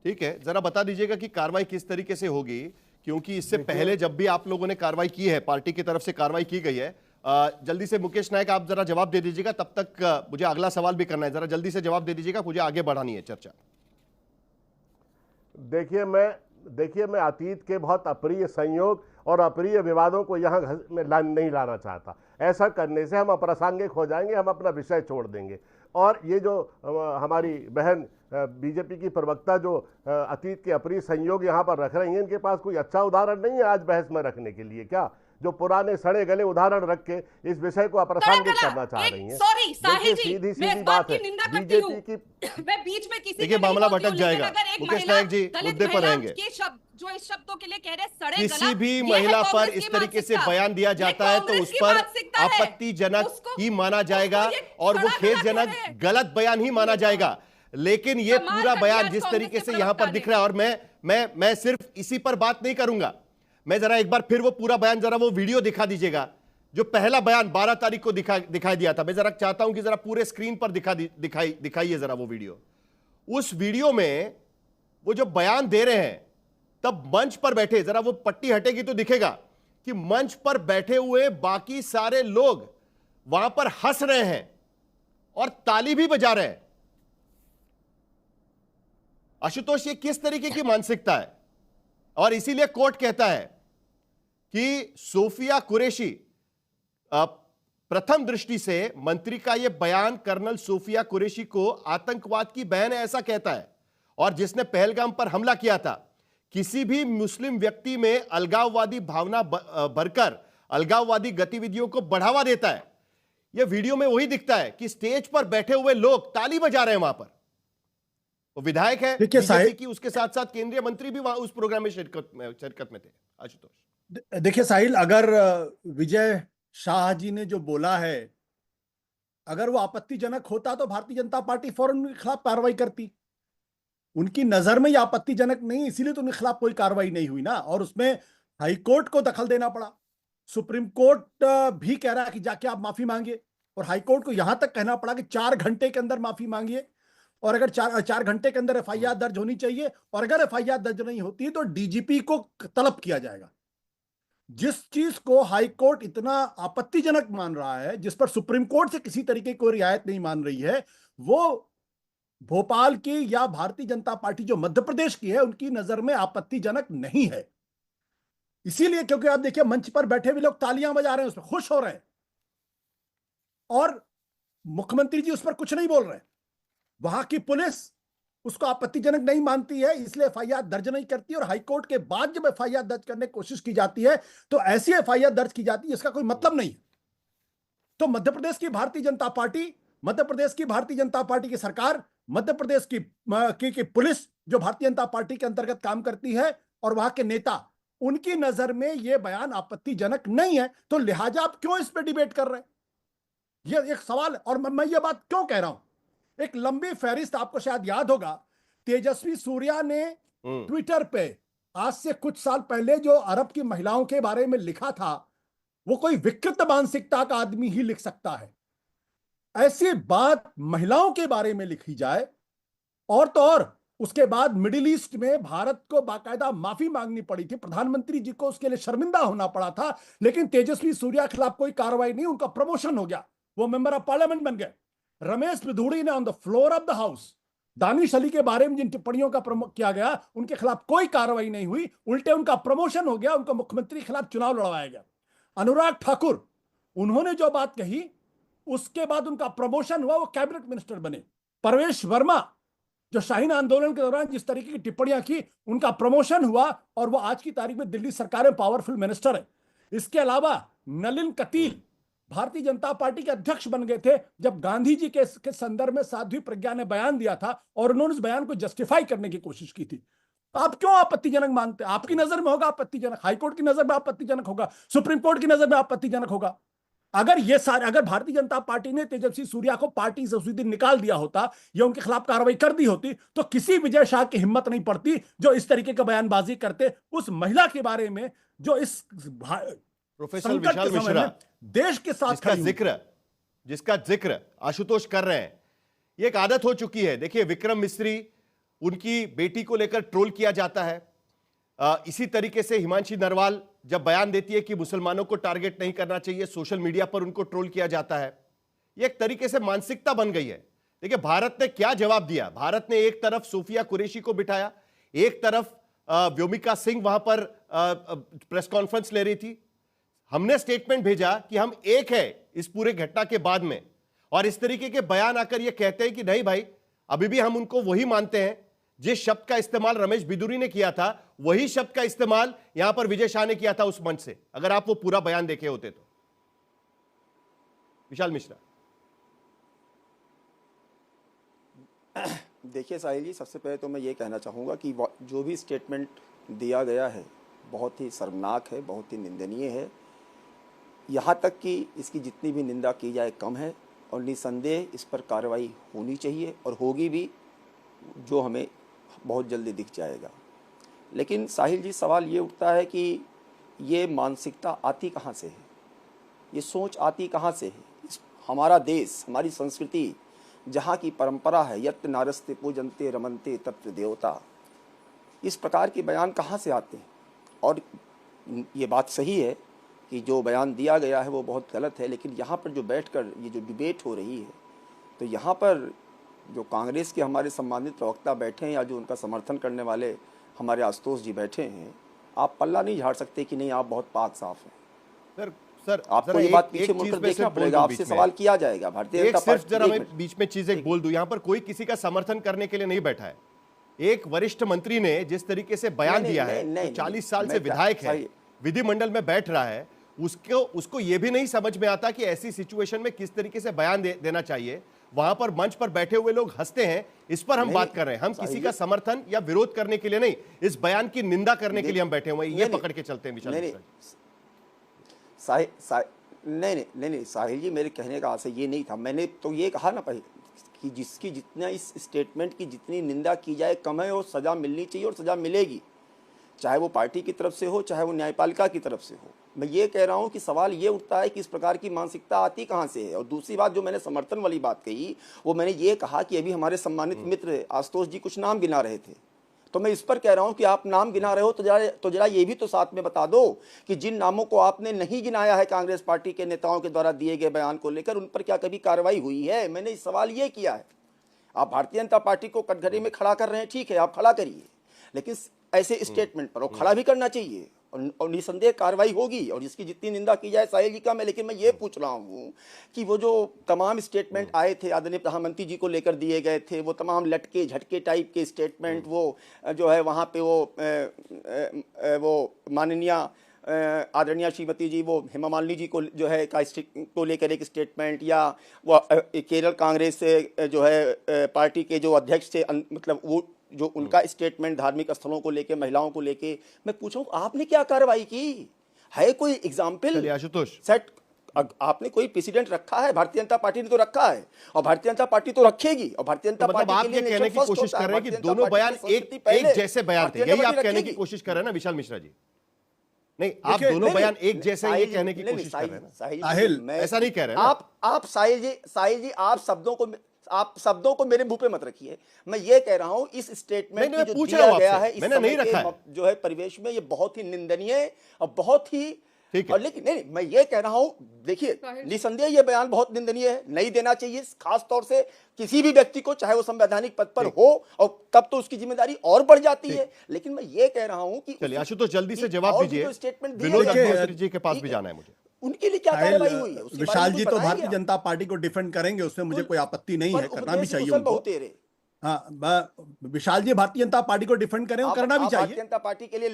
ठीक है, जरा बता दीजिएगा कि कार्रवाई किस तरीके से होगी, क्योंकि इससे पहले जब भी आप लोगों ने कार्रवाई की है, पार्टी की तरफ से कार्रवाई की गई है। जल्दी से मुकेश नायक आप जरा जवाब दे दीजिएगा, तब तक मुझे अगला सवाल भी करना है। जरा जल्दी से जवाब दे दीजिएगा, मुझे आगे बढ़ानी है चर्चा। देखिए मैं अतीत के बहुत अप्रिय संयोग और अप्रिय विवादों को यहाँ में नहीं लाना चाहता। ऐसा करने से हम अप्रासंगिक हो जाएंगे, हम अपना विषय छोड़ देंगे। और ये जो हमारी बहन बीजेपी की प्रवक्ता जो अतीत के अप्रिय संयोग यहाँ पर रख रही हैं, इनके पास कोई अच्छा उदाहरण नहीं है आज बहस में रखने के लिए क्या? जो पुराने सड़े गले उदाहरण रख के इस विषय को अप्रासंगिक करना चाह रही हैं। सॉरी साहिल जी, सीधी मैं सीधी इस बात है, की निंदा करती हूं। बीजेपी की मैं बीच में किसी देखिए मामला भटक जाएगा। मुकेश नायक जी मुद्दे पर रहेंगे। जो इस शब्दों के लिए कह रहे सड़े किसी भी महिला पर इस तरीके से बयान दिया जाता है तो उस पर आपत्तिजनक ही माना जाएगा और वो खेदजनक गलत बयान ही माना जाएगा। लेकिन ये पूरा बयान जिस तरीके से यहां पर दिख रहा है, और मैं सिर्फ इसी पर बात नहीं करूंगा, मैं जरा एक बार फिर वो पूरा बयान, जरा वो वीडियो दिखा दीजिएगा जो पहला बयान 12 तारीख को दिखाई दिया था। मैं जरा चाहता हूं कि जरा पूरे स्क्रीन पर दिखाइए जरा वो वीडियो। उस वीडियो में वो जो बयान दे रहे हैं तब मंच पर बैठे, जरा वो पट्टी हटेगी तो दिखेगा कि मंच पर बैठे हुए बाकी सारे लोग वहां पर हंस रहे हैं और ताली भी बजा रहे हैं। आशुतोष, ये किस तरीके की मानसिकता है? और इसीलिए कोर्ट कहता है कि सोफिया कुरैशी, प्रथम दृष्टि से मंत्री का यह बयान कर्नल सोफिया कुरैशी को आतंकवाद की बहन है ऐसा कहता है, और जिसने पहलगाम पर हमला किया था। किसी भी मुस्लिम व्यक्ति में अलगाववादी भावना भरकर अलगाववादी गतिविधियों को बढ़ावा देता है। यह वीडियो में वही दिखता है कि स्टेज पर बैठे हुए लोग ताली बजा रहे हैं। वहां पर वो विधायक है बीजेपी की, उसके साथ साथ केंद्रीय मंत्री भी वहां उस प्रोग्राम में शिरकत में थे। आशुतोष, देखिए साहिल, अगर विजय शाह जी ने जो बोला है, अगर वो आपत्तिजनक होता तो भारतीय जनता पार्टी फौरन उनके खिलाफ कार्रवाई करती। उनकी नजर में ये आपत्तिजनक नहीं, इसीलिए तो उनके खिलाफ कोई कार्रवाई नहीं हुई ना, और उसमें हाईकोर्ट को दखल देना पड़ा। सुप्रीम कोर्ट भी कह रहा है कि जाके आप माफी मांगिए, और हाईकोर्ट को यहां तक कहना पड़ा कि 4 घंटे के अंदर माफी मांगिए, और अगर 4 घंटे के अंदर एफआईआर दर्ज होनी चाहिए, और अगर एफआईआर दर्ज नहीं होती तो डीजीपी को तलब किया जाएगा। जिस चीज को हाईकोर्ट इतना आपत्तिजनक मान रहा है, जिस पर सुप्रीम कोर्ट से किसी तरीके की रियायत नहीं मान रही है, वो भोपाल की या भारतीय जनता पार्टी जो मध्य प्रदेश की है उनकी नजर में आपत्तिजनक नहीं है। इसीलिए क्योंकि आप देखिए मंच पर बैठे हुए लोग तालियां बजा रहे हैं, उसमें खुश हो रहे हैं, और मुख्यमंत्री जी उस पर कुछ नहीं बोल रहे हैं। वहां की पुलिस उसको आपत्तिजनक नहीं मानती है, इसलिए एफआईआर दर्ज नहीं करती, और हाईकोर्ट के बाद जब एफआईआर दर्ज करने की कोशिश की जाती है तो ऐसी एफआईआर दर्ज की जाती है जिसका कोई मतलब नहीं है। तो मध्य प्रदेश की भारतीय जनता पार्टी, मध्य प्रदेश की भारतीय जनता पार्टी की सरकार, मध्य प्रदेश की पुलिस जो भारतीय जनता पार्टी के अंतर्गत काम करती है, और वहां के नेता, उनकी नजर में यह बयान आपत्तिजनक नहीं है। तो लिहाजा आप क्यों इस पर डिबेट कर रहे हैं? यह एक सवाल है। और मैं ये बात क्यों कह रहा हूं, एक लंबी फहरिस्त आपको शायद याद होगा, तेजस्वी सूर्या ने ट्विटर पे आज से कुछ साल पहले जो अरब की महिलाओं के बारे में लिखा था, वो कोई विकृत मानसिकता का आदमी ही लिख सकता है। ऐसी बात महिलाओं के बारे में लिखी जाए, और तो और उसके बाद मिडिल ईस्ट में भारत को बाकायदा माफी मांगनी पड़ी थी, प्रधानमंत्री जी को उसके लिए शर्मिंदा होना पड़ा था, लेकिन तेजस्वी सूर्या के खिलाफ कोई कार्रवाई नहीं, उनका प्रमोशन हो गया, वो मेंबर ऑफ पार्लियामेंट बन गए। रमेश पिधूड़ी ने on the floor of the house Danish Ali के बारे में जिन टिप्पणियों का किया गया, उनके खिलाफ कोई कार्रवाई नहीं हुई, उल्टे उनका प्रमोशन हो गया, उनको मुख्यमंत्री के खिलाफ चुनाव लड़वाया गया। अनुराग ठाकुर, उन्होंने जो बात कही उसके बाद उनका प्रमोशन हुआ, वो कैबिनेट मिनिस्टर बने। परवेश वर्मा, जो शाहीन आंदोलन के दौरान जिस तरीके की टिप्पणियां की, उनका प्रमोशन हुआ, और वो आज की तारीख में दिल्ली सरकार में पावरफुल मिनिस्टर है। इसके अलावा नलिन कतील भारतीय जनता पार्टी के अध्यक्ष बन गए थे जब गांधी जी के संदर्भ में साध्वी प्रज्ञा ने बयान दिया था, और उन्होंने उस बयान को जस्टिफाई करने की कोशिश की थी। आप क्यों आपत्तिजनक मानते हैं? आपकी नजर में होगा आपत्तिजनक, हाईकोर्ट की नजर में आपत्तिजनक होगा, सुप्रीम कोर्ट की नजर में आपत्तिजनक होगा। अगर भारतीय जनता पार्टी ने तेजस्वी सूर्या को पार्टी से उसी दिन निकाल दिया होता या उनके खिलाफ कार्रवाई कर दी होती, तो किसी विजय शाह की हिम्मत नहीं पड़ती जो इस तरीके का बयानबाजी करते उस महिला के बारे में जो इस प्रोफेसर विशाल मिश्रा देश के साथ जिसका जिक्र आशुतोष कर रहे हैं, ये एक आदत हो चुकी है। देखिए, विक्रम मिस्री, उनकी बेटी को लेकर ट्रोल किया जाता है। इसी तरीके से हिमांशी नरवाल जब बयान देती है कि मुसलमानों को टारगेट नहीं करना चाहिए, सोशल मीडिया पर उनको ट्रोल किया जाता है। ये एक तरीके से मानसिकता बन गई है। देखिए, भारत ने क्या जवाब दिया? भारत ने एक तरफ सोफिया कुरैशी को बिठाया, एक तरफ व्योमिका सिंह वहां पर प्रेस कॉन्फ्रेंस ले रही थी। हमने स्टेटमेंट भेजा कि हम एक है इस पूरे घटना के बाद में, और इस तरीके के बयान आकर ये कहते हैं कि नहीं भाई, अभी भी हम उनको वही मानते हैं जिस शब्द का इस्तेमाल रमेश बिदुरी ने किया था वही शब्द का इस्तेमाल यहां पर विजय शाह ने किया था उस मंच से, अगर आप वो पूरा बयान देखे होते तो। विशाल मिश्रा। देखिए साहिल जी, सबसे पहले तो मैं ये कहना चाहूँगा कि जो भी स्टेटमेंट दिया गया है बहुत ही शर्मनाक है, बहुत ही निंदनीय है। यहाँ तक कि इसकी जितनी भी निंदा की जाए कम है और निसंदेह इस पर कार्रवाई होनी चाहिए और होगी भी, जो हमें बहुत जल्दी दिख जाएगा। लेकिन साहिल जी, सवाल ये उठता है कि ये मानसिकता आती कहाँ से है, ये सोच आती कहाँ से है। हमारा देश, हमारी संस्कृति, जहाँ की परंपरा है यत्र नारस्ते पूजन्ते रमन्ते तत्र देवता, इस प्रकार के बयान कहाँ से आते हैं। और ये बात सही है कि जो बयान दिया गया है वो बहुत गलत है, लेकिन यहाँ पर जो बैठकर ये जो डिबेट हो रही है, तो यहाँ पर जो कांग्रेस के हमारे सम्मानित प्रवक्ता बैठे हैं या जो उनका समर्थन करने वाले हमारे आशुतोष जी बैठे हैं, आप पल्ला नहीं झाड़ सकते कि नहीं आप बहुत पाक साफ हैं। सर आपको ये बात पीछे मुड़कर देखना पड़ेगा, आपसे सवाल किया जाएगा। भारतीय जनता पार्टी, जरा मैं बीच में चीज एक बोल दूं, यहां पर कोई किसी का समर्थन करने के लिए नहीं बैठा है। एक वरिष्ठ मंत्री ने जिस तरीके से बयान दिया है, 40 साल से विधायक है, विधिमंडल में बैठ रहा है, उसको ये भी नहीं समझ में आता कि ऐसी सिचुएशन में किस तरीके से बयान देना चाहिए। वहां पर मंच पर बैठे हुए लोग हंसते हैं, इस पर हम बात कर रहे हैं। हम किसी का समर्थन या विरोध करने के लिए नहीं, इस बयान की निंदा करने के लिए हम बैठे हुए हैं। ये पकड़ के चलते हैं विशाल। नहीं साहिल जी, मेरे कहने का आशय ये नहीं था। मैंने तो ये कहा ना पहले कि जिसकी जितना इस स्टेटमेंट की जितनी निंदा की जाए कम है, और सजा मिलनी चाहिए और सजा मिलेगी, चाहे वो पार्टी की तरफ से हो चाहे वो न्यायपालिका की तरफ से हो। मैं ये कह रहा हूँ कि सवाल ये उठता है कि इस प्रकार की मानसिकता आती कहाँ से है। और दूसरी बात, जो मैंने समर्थन वाली बात कही, वो मैंने ये कहा कि अभी हमारे सम्मानित मित्र आशुतोष जी कुछ नाम गिना रहे थे, तो मैं इस पर कह रहा हूं कि आप नाम गिना रहे हो तो जरा ये भी तो साथ में बता दो कि जिन नामों को आपने नहीं गिनाया है कांग्रेस पार्टी के नेताओं के द्वारा दिए गए बयान को लेकर, उन पर क्या कभी कार्रवाई हुई है। मैंने इस सवाल ये किया है। आप भारतीय जनता पार्टी को कटघरे में खड़ा कर रहे हैं, ठीक है, आप खड़ा करिए, लेकिन ऐसे स्टेटमेंट पर वो खड़ा भी करना चाहिए और निसंदेह कार्रवाई होगी। और इसकी जितनी निंदा की जाए साहिल जी का मैं, लेकिन मैं ये पूछ रहा हूँ कि वो जो तमाम स्टेटमेंट आए थे आदरणीय प्रधानमंत्री जी को लेकर दिए गए थे, वो तमाम लटके झटके टाइप के स्टेटमेंट, वो जो है वहाँ पे वो माननीय आदरणीय श्रीमती जी, वो हेमा मालिनी जी को जो है को लेकर एक स्टेटमेंट, या वो केरल कांग्रेस से जो है पार्टी के जो अध्यक्ष थे, मतलब वो जो उनका स्टेटमेंट धार्मिक स्थलों को लेके, महिलाओं को लेके, मैं पूछूं आपने क्या कार्रवाई की है? कोई एग्जाम्पल आशुतोष सेट आपने कोई प्रेसिडेंट रखा है? भारतीय जनता पार्टी ने तो रखा है और भारतीय जनता पार्टी तो रखेगी। और भारतीय जनता पार्टी आप ये कहने की कोशिश कर रहे हैं कि दोनों बयान एक जैसे बयान थे, यही आप कहने की कोशिश कर रहे हैं ना विशाल मिश्रा जी? नहीं, आप दोनों बयान एक जैसे ये कहने की कोशिश कर रहे हैं ना साहिल? ऐसा नहीं कह रहे हैं आप साहिल जी, आप शब्दों को मेरे मुंह पे मत रखिए। मैं ये कह रहा हूं इस स्टेटमेंट की जो दिया गया है, मैंने नहीं रखा है, जो है परिवेश में, ये बहुत ही निंदनीय और बहुत ही, और लेकिन नहीं, मैं ये कह रहा हूं, देखिए निसंदेह ये बयान बहुत निंदनीय है, नहीं देना चाहिए, खास तौर से किसी भी व्यक्ति को, चाहे वो संवैधानिक पद पर हो, और तब तो उसकी जिम्मेदारी और बढ़ जाती है। लेकिन मैं ये कह रहा हूं कि चलिए आशुतोष जल्दी से जवाब दीजिए, विनोद अग्निहोत्री जी के पास भी जाना है मुझे। उनके लिए क्या कार्रवाई हुई है? विशाल जी तो भारतीय जनता पार्टी को डिफेंड करेंगे, उसमें मुझे कोई आपत्ति नहीं है, करना भी चाहिए उनको। हाँ, विशाल जी भारतीय जनता पार्टी को डिफेंड करें, करना भी चाहिए। भारतीय जनता पार्टी के लिए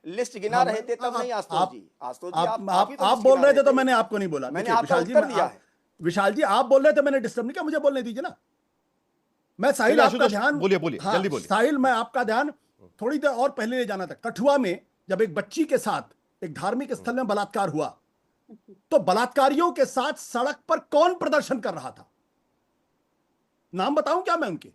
लिस्ट गिना रहे थे तब नहीं आशुतोष जी आप बोल रहे थे तो मैंने आपको नहीं बोला। मैंने आपका उत्तर दिया है। विशाल जी आप बोल रहे थे, मैंने डिस्टर्ब नहीं किया, मुझे बोलने दीजिए ना। मैं साहिल आपका ध्यान, बोलिए जल्दी बोलिए। साहिल, मैं आपका ध्यान थोड़ी देर और पहले ले जाना था। कठुआ में जब एक बच्ची के साथ एक धार्मिक स्थल में बलात्कार हुआ, तो बलात्कारियों के साथ सड़क पर कौन प्रदर्शन कर रहा था? नाम बताऊं क्या मैं उनके?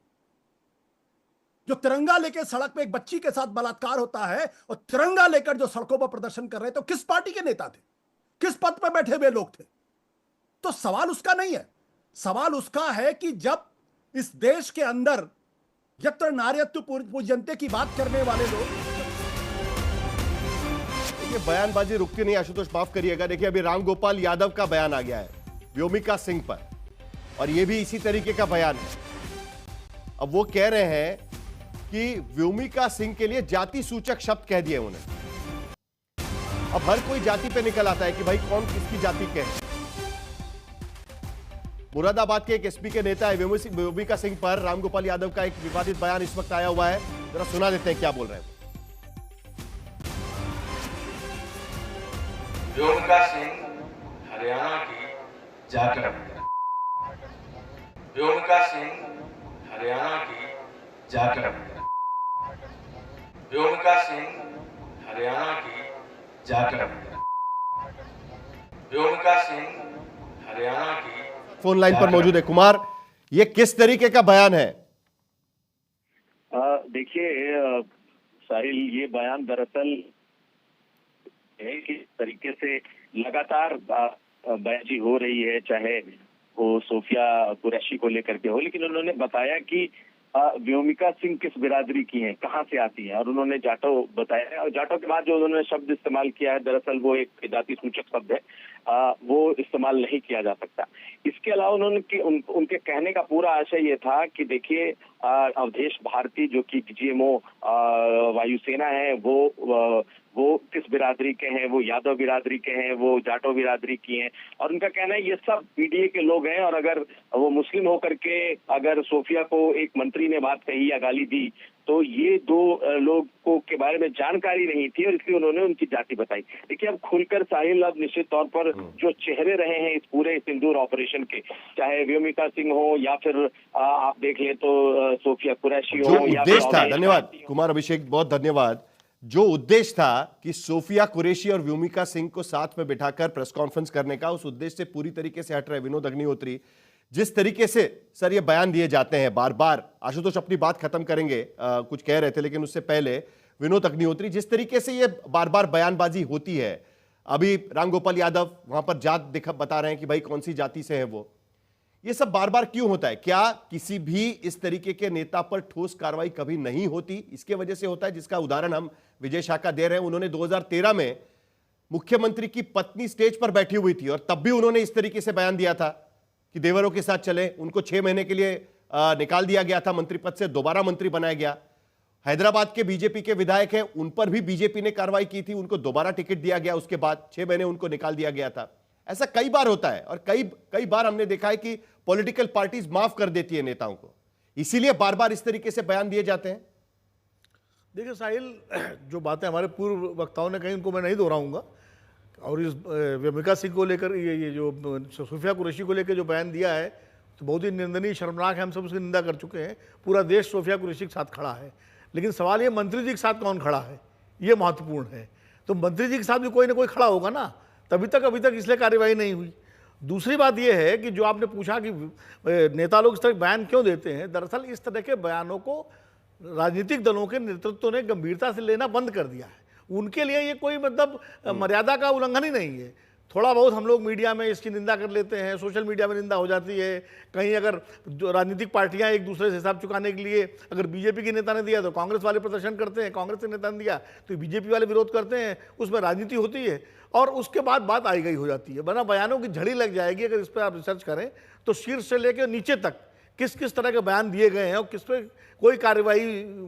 जो तिरंगा लेकर सड़क पे एक बच्ची के साथ बलात्कार होता है और तिरंगा लेकर जो सड़कों पर प्रदर्शन कर रहे थे, तो किस पार्टी के नेता थे, किस पद पर बैठे हुए लोग थे? तो सवाल उसका नहीं है, सवाल उसका है कि जब इस देश के अंदर यत्र नार्यत्व पूज्यन्ते की बात करने वाले लोग, ये बयानबाजी रुकती नहीं। आशुतोष माफ करिएगा, देखिए अभी रामगोपाल यादव का बयान आ गया है व्योमिका सिंह पर, और ये भी इसी तरीके का बयान है। अब वो कह रहे हैं कि व्योमिका सिंह के लिए जाति सूचक शब्द कह दिए उन्हें। अब हर कोई जाति पे निकल आता है कि भाई कौन किसकी जाति के है। मुरादाबाद के एक एसपी के नेता व्योमिका सिंह पर रामगोपाल यादव का एक विवादित बयान इस वक्त आया हुआ है, जरा सुना देते हैं क्या बोल रहे हैं। व्योमिका सिंह हरियाणा की जाकर, व्योमिका सिंह हरियाणा की जाकर, व्योमिका सिंह हरियाणा की जाकर, व्योमिका सिंह हरियाणा की। फोन लाइन पर मौजूद है कुमार, ये किस तरीके का बयान है? देखिए साहिल, ये बयान दरअसल है कि तरीके से लगातार बयानबाजी हो रही है, चाहे वो सोफिया कुरैशी को लेकर के हो, लेकिन उन्होंने बताया कि व्योमिका सिंह किस बिरादरी की हैं, कहाँ से आती हैं, और उन्होंने जाटो बताया। और जाटो के बाद जो उन्होंने शब्द इस्तेमाल किया है, दरअसल वो एक जाति सूचक शब्द है, वो इस्तेमाल नहीं किया जा सकता। इसके अलावा उन्होंने उनके कहने का पूरा आशय ये था कि देखिए अवधेश भारती जो कि जीएमओ वायुसेना है, वो किस बिरादरी के हैं, वो यादव बिरादरी के हैं, वो जाटो बिरादरी की हैं, और उनका कहना है ये सब पीडीए के लोग हैं, और अगर वो मुस्लिम होकर के अगर सोफिया को एक मंत्री ने बात कही या गाली दी तो ये दो लोगों के बारे में जानकारी नहीं थी और इसलिए उन्होंने उनकी जाति बताई। देखिए अब खुलकर साहिल, अब निश्चित तौर पर जो चेहरे रहे हैं इस पूरे सिंदूर ऑपरेशन के, चाहे व्योमिका सिंह हो या फिर आप देख ले तो सोफिया कुरैशी हो, या उद्देश्य था, धन्यवाद कुमार अभिषेक, बहुत धन्यवाद। जो उद्देश्य था कि सोफिया कुरैशी और व्योमिका सिंह को साथ में बिठाकर प्रेस कॉन्फ्रेंस करने का, उस उद्देश्य से पूरी तरीके से हट रहे विनोद अग्निहोत्री। जिस तरीके से सर ये बयान दिए जाते हैं बार बार, आशुतोष अपनी बात खत्म करेंगे, कुछ कह रहे थे लेकिन उससे पहले विनोद अग्निहोत्री, जिस तरीके से ये बार बार बयानबाजी होती है, अभी रामगोपाल यादव वहां पर जात बता रहे हैं कि भाई कौन सी जाति से है वो, ये सब बार बार क्यों होता है? क्या किसी भी इस तरीके के नेता पर ठोस कार्रवाई कभी नहीं होती? इसके वजह से होता है, जिसका उदाहरण हम विजय शाह का दे रहे हैं। उन्होंने 2013 में मुख्यमंत्री की पत्नी स्टेज पर बैठी हुई थी और तब भी उन्होंने इस तरीके से बयान दिया था कि देवरों के साथ चले। उनको 6 महीने के लिए निकाल दिया गया था मंत्री पद से, दोबारा मंत्री बनाया गया। हैदराबाद के बीजेपी के विधायक हैं, उन पर भी बीजेपी ने कार्रवाई की थी, उनको दोबारा टिकट दिया गया, उसके बाद 6 महीने उनको निकाल दिया गया था। ऐसा कई बार होता है और कई बार हमने देखा है कि पॉलिटिकल पार्टीज माफ कर देती है नेताओं को, इसीलिए बार बार इस तरीके से बयान दिए जाते हैं। देखिए साहिल, जो बातें हमारे पूर्व वक्ताओं ने कही उनको मैं नहीं दोहराऊंगा, और इस व्योमिका सिंह को लेकर ये जो सोफिया कुरैशी को लेकर जो बयान दिया है तो बहुत ही निंदनीय, शर्मनाक है। हम सब उसकी निंदा कर चुके हैं, पूरा देश सोफिया कुरैशी के साथ खड़ा है। लेकिन सवाल ये मंत्री जी के साथ कौन खड़ा है, ये महत्वपूर्ण है। तो मंत्री जी के साथ भी कोई ना कोई खड़ा होगा ना, अभी तक इसलिए कार्यवाही नहीं हुई। दूसरी बात यह है कि जो आपने पूछा कि नेता लोग इस तरह बयान क्यों देते हैं, दरअसल इस तरह के बयानों को राजनीतिक दलों के नेतृत्व ने गंभीरता से लेना बंद कर दिया है। उनके लिए ये कोई मतलब मर्यादा का उल्लंघन ही नहीं है। थोड़ा बहुत हम लोग मीडिया में इसकी निंदा कर लेते हैं, सोशल मीडिया में निंदा हो जाती है, कहीं अगर जो राजनीतिक पार्टियां एक दूसरे से हिसाब चुकाने के लिए, अगर बीजेपी के नेता ने दिया तो कांग्रेस वाले प्रदर्शन करते हैं, कांग्रेस के नेता ने दिया तो बीजेपी वाले विरोध करते हैं, उसमें राजनीति होती है और उसके बाद बात आई गई हो जाती है। वरना बयानों की झड़ी लग जाएगी। अगर इस पर आप रिसर्च करें तो शीर्ष से लेकर नीचे तक किस किस तरह के बयान दिए गए हैं और किस पे कोई कार्रवाई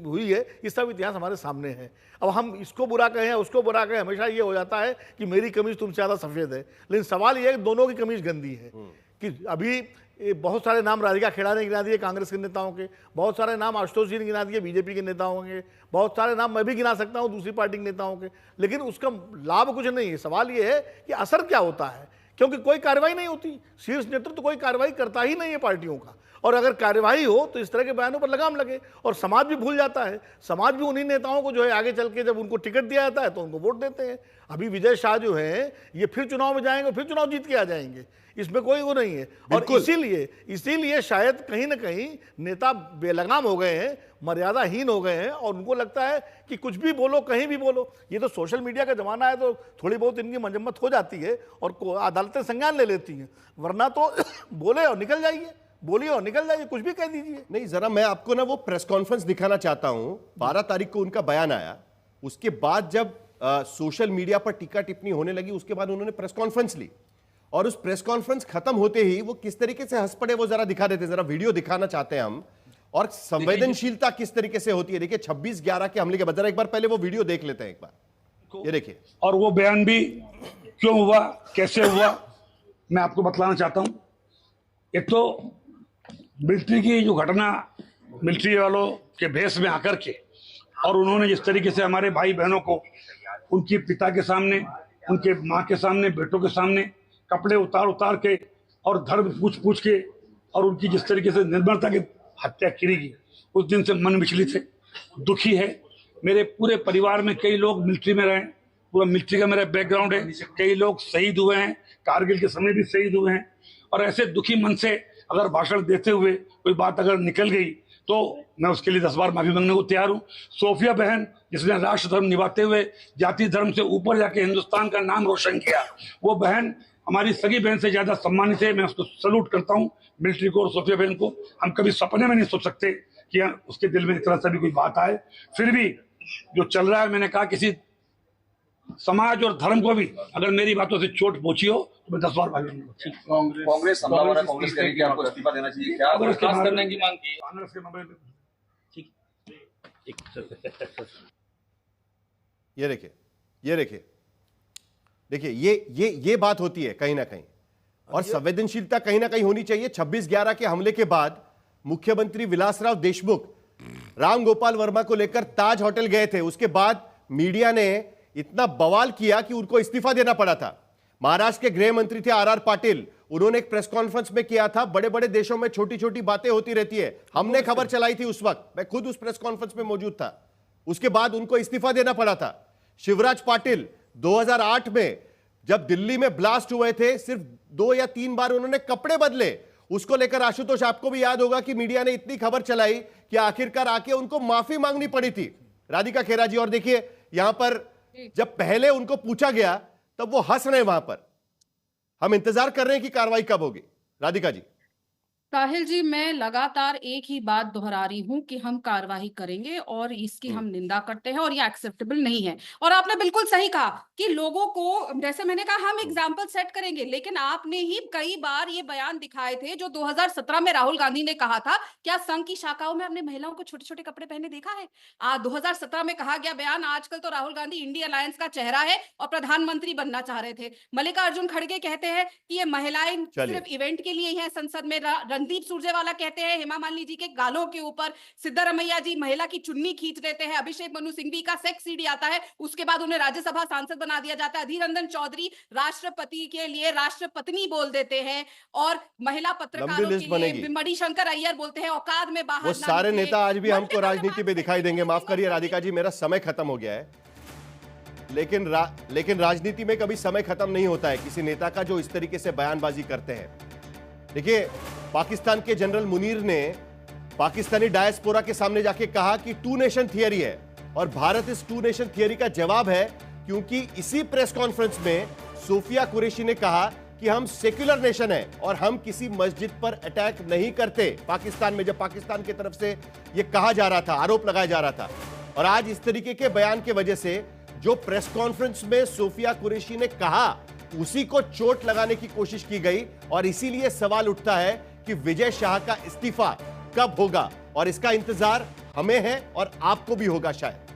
हुई है, इस सब इतिहास हमारे सामने है। अब हम इसको बुरा कहें उसको बुरा कहें, हमेशा ये हो जाता है कि मेरी कमीज तुमसे ज़्यादा सफ़ेद है। लेकिन सवाल ये है कि दोनों की कमीज गंदी है। कि अभी बहुत सारे नाम राधिका खेड़ा ने गिना दिए कांग्रेस के नेताओं के, बहुत सारे नाम आशुतोष जी ने गिना दिए बीजेपी के नेताओं के, बहुत सारे नाम मैं भी गिना सकता हूँ दूसरी पार्टी के नेताओं के, लेकिन उसका लाभ कुछ नहीं है। सवाल ये है कि असर क्या होता है, क्योंकि कोई कार्रवाई नहीं होती, शीर्ष नेतृत्व तो कोई कार्रवाई करता ही नहीं है पार्टियों का। और अगर कार्यवाही हो तो इस तरह के बयानों पर लगाम लगे और समाज भी भूल जाता है। समाज भी उन्हीं नेताओं को जो है आगे चल के जब उनको टिकट दिया जाता है तो उनको वोट देते हैं। अभी विजय शाह जो है ये फिर चुनाव में जाएंगे, फिर चुनाव जीत के आ जाएंगे, इसमें कोई वो नहीं है। और इसीलिए शायद कहीं ना कहीं नेता बेलगाम हो गए हैं, मर्यादाहीन हो गए हैं और उनको लगता है कि कुछ भी बोलो, कहीं भी बोलो। ये तो सोशल मीडिया का जमाना है तो थोड़ी बहुत इनकी मजम्मत हो जाती है और अदालतें संज्ञान ले लेती हैं, वरना तो बोले और निकल जाइए, बोलिए और निकल जाइए, कुछ भी कह दीजिए। नहीं, जरा मैं आपको ना वो प्रेस कॉन्फ्रेंस दिखाना चाहता हूं। 12 तारीख को उनका बयान आया, उसके बाद जब सोशल मीडिया पर टीका टिप्पणी होने लगी उसके बाद उन्होंने प्रेस कॉन्फ्रेंस ली और उस प्रेस कॉन्फ्रेंस खत्म होते ही वो किस तरीके से हंस पड़े वो जरा दिखा देते, जरा वीडियो दिखाना चाहते हैं हम। और संवेदनशीलता किस तरीके से होती है, देखिए 26/11 के हमले के बाद, जरा एक बार पहले वो वीडियो देख लेते हैं एक बार, ये देखिए। और वो बयान भी क्यों हुआ, कैसे हुआ, मैं आपको बतलाना चाहता हूं। एक तो मिलिट्री की जो घटना, मिलिट्री वालों के भेष में आकर के और उन्होंने जिस तरीके से हमारे भाई बहनों को उनके पिता के सामने, उनके माँ के सामने, बेटों के सामने कपड़े उतार उतार के और धर्म पूछ पूछ के और उनकी जिस तरीके से निर्मलता की हत्या की गई, उस दिन से मन विचलित है, दुखी है। मेरे पूरे परिवार में कई लोग मिलिट्री में रहे, पूरा मिलिट्री का मेरा बैकग्राउंड है, कई लोग शहीद हुए हैं, कारगिल के समय भी शहीद हुए हैं। और ऐसे दुखी मन से अगर भाषण देते हुए कोई बात अगर निकल गई तो मैं उसके लिए 10 बार माफी मांगने को तैयार हूं। सोफिया बहन जिसने राष्ट्र धर्म निभाते हुए जाति धर्म से ऊपर जाके हिंदुस्तान का नाम रोशन किया, वो बहन हमारी सगी बहन से ज्यादा सम्मानित है। मैं उसको सल्यूट करता हूं, मिलिट्री को और सोफिया बहन को। हम कभी सपने में नहीं सोच सकते कि उसके दिल में इस तरह से भी कोई बात आए। फिर भी जो चल रहा है, मैंने कहा किसी समाज और धर्म को भी अगर मेरी बातों से चोट पहुंची हो तो मैं 10 बार माफी मांगूंगा। कांग्रेस हमलावर है, कांग्रेस कह रही है कि आपको इस्तीफा देना चाहिए, क्या बर्खास्त करने की मांग की? कांग्रेस के मामले में देखिए ये बात होती है कहीं ना कहीं, और संवेदनशीलता कहीं ना कहीं होनी चाहिए। 26/11 के हमले के बाद मुख्यमंत्री विलासराव देशमुख राम गोपाल वर्मा को लेकर ताज होटल गए थे। उसके बाद मीडिया ने इतना बवाल किया कि उनको इस्तीफा देना पड़ा था। महाराष्ट्र के गृह मंत्री थे आर पाटिल, उन्होंने एक प्रेस कॉन्फ्रेंस में किया था। बड़े बड़े देशों में छोटी छोटी बातें होती रहती है, हमने खबर चलाई थी उस वक्त, मैं खुद उस प्रेस कॉन्फ्रेंस में मौजूद था। उसके बाद उनको इस्तीफा देना पड़ा था। शिवराज पाटिल 2008 में जब दिल्ली में ब्लास्ट हुए थे, सिर्फ 2 या 3 बार उन्होंने कपड़े बदले। उसको लेकर आशुतोष आपको भी याद होगा कि मीडिया ने इतनी खबर चलाई कि आखिरकार आके उनको माफी मांगनी पड़ी थी, राधिका खेरा जी। और देखिए यहां पर जब पहले उनको पूछा गया तब वो हंस रहे हैं वहां पर। हम इंतजार कर रहे हैं कि कार्रवाई कब होगी। राधिका जी। साहिल जी, मैं लगातार एक ही बात दोहरा रही हूँ कि हम कार्रवाई करेंगे और इसकी हम निंदा करते हैं और ये एक्सेप्टेबल नहीं है। और आपने बिल्कुल सही कहा कि लोगों को, जैसे मैंने कहा, हम एग्जाम्पल सेट करेंगे, लेकिन आपने ही कई बार ये बयान दिखाए थे जो 2017 में राहुल गांधी ने कहा था। क्या संघ की शाखाओं में हमने महिलाओं को छोटे छोटे कपड़े पहने देखा है? 2017 में कहा गया बयान, आजकल तो राहुल गांधी इंडिया अलायंस का चेहरा है और प्रधानमंत्री बनना चाह रहे थे। मल्लिकार्जुन खड़गे कहते हैं कि ये महिलाएं सिर्फ इवेंट के लिए हैं संसद में। रणदीप सुरजेवाला कहते हैं हेमा मालिनी जी के गालों के ऊपर सिद्धारमैया जी महिला की चुन्नी खींच देते हैं। अभिषेक मनु सिंघवी का सेक्स सीडी आता है, उसके बाद उन्हें राज्यसभा सांसद बना दिया जाता है। अधीर रंजन चौधरी राष्ट्रपति के लिए राष्ट्रपत्नी बोल देते हैं और महिला पत्रकारों के लिए मणिशंकर अय्यर बोलते हैं औकात में बाहर। वो सारे नेता आज भी हमको राजनीति में दिखाई देंगे। माफ करिए राधिका जी, मेरा समय खत्म हो गया है, लेकिन राजनीति में कभी समय खत्म नहीं होता है किसी नेता का जो इस तरीके से बयानबाजी करते हैं। देखिए, पाकिस्तान के जनरल मुनीर ने पाकिस्तानी डायस्पोरा के सामने जाके कहा कि 2 नेशन थियरी है, और भारत इस 2 नेशन थियरी का जवाब है, क्योंकि इसी प्रेस कॉन्फ्रेंस में सोफिया कुरैशी ने कहा कि हम सेक्युलर नेशन है और हम किसी मस्जिद पर अटैक नहीं करते पाकिस्तान में, जब पाकिस्तान की तरफ से यह कहा जा रहा था, आरोप लगाया जा रहा था। और आज इस तरीके के बयान की वजह से जो प्रेस कॉन्फ्रेंस में सोफिया कुरैशी ने कहा उसी को चोट लगाने की कोशिश की गई। और इसीलिए सवाल उठता है कि विजय शाह का इस्तीफा कब होगा, और इसका इंतजार हमें है और आपको भी होगा शायद।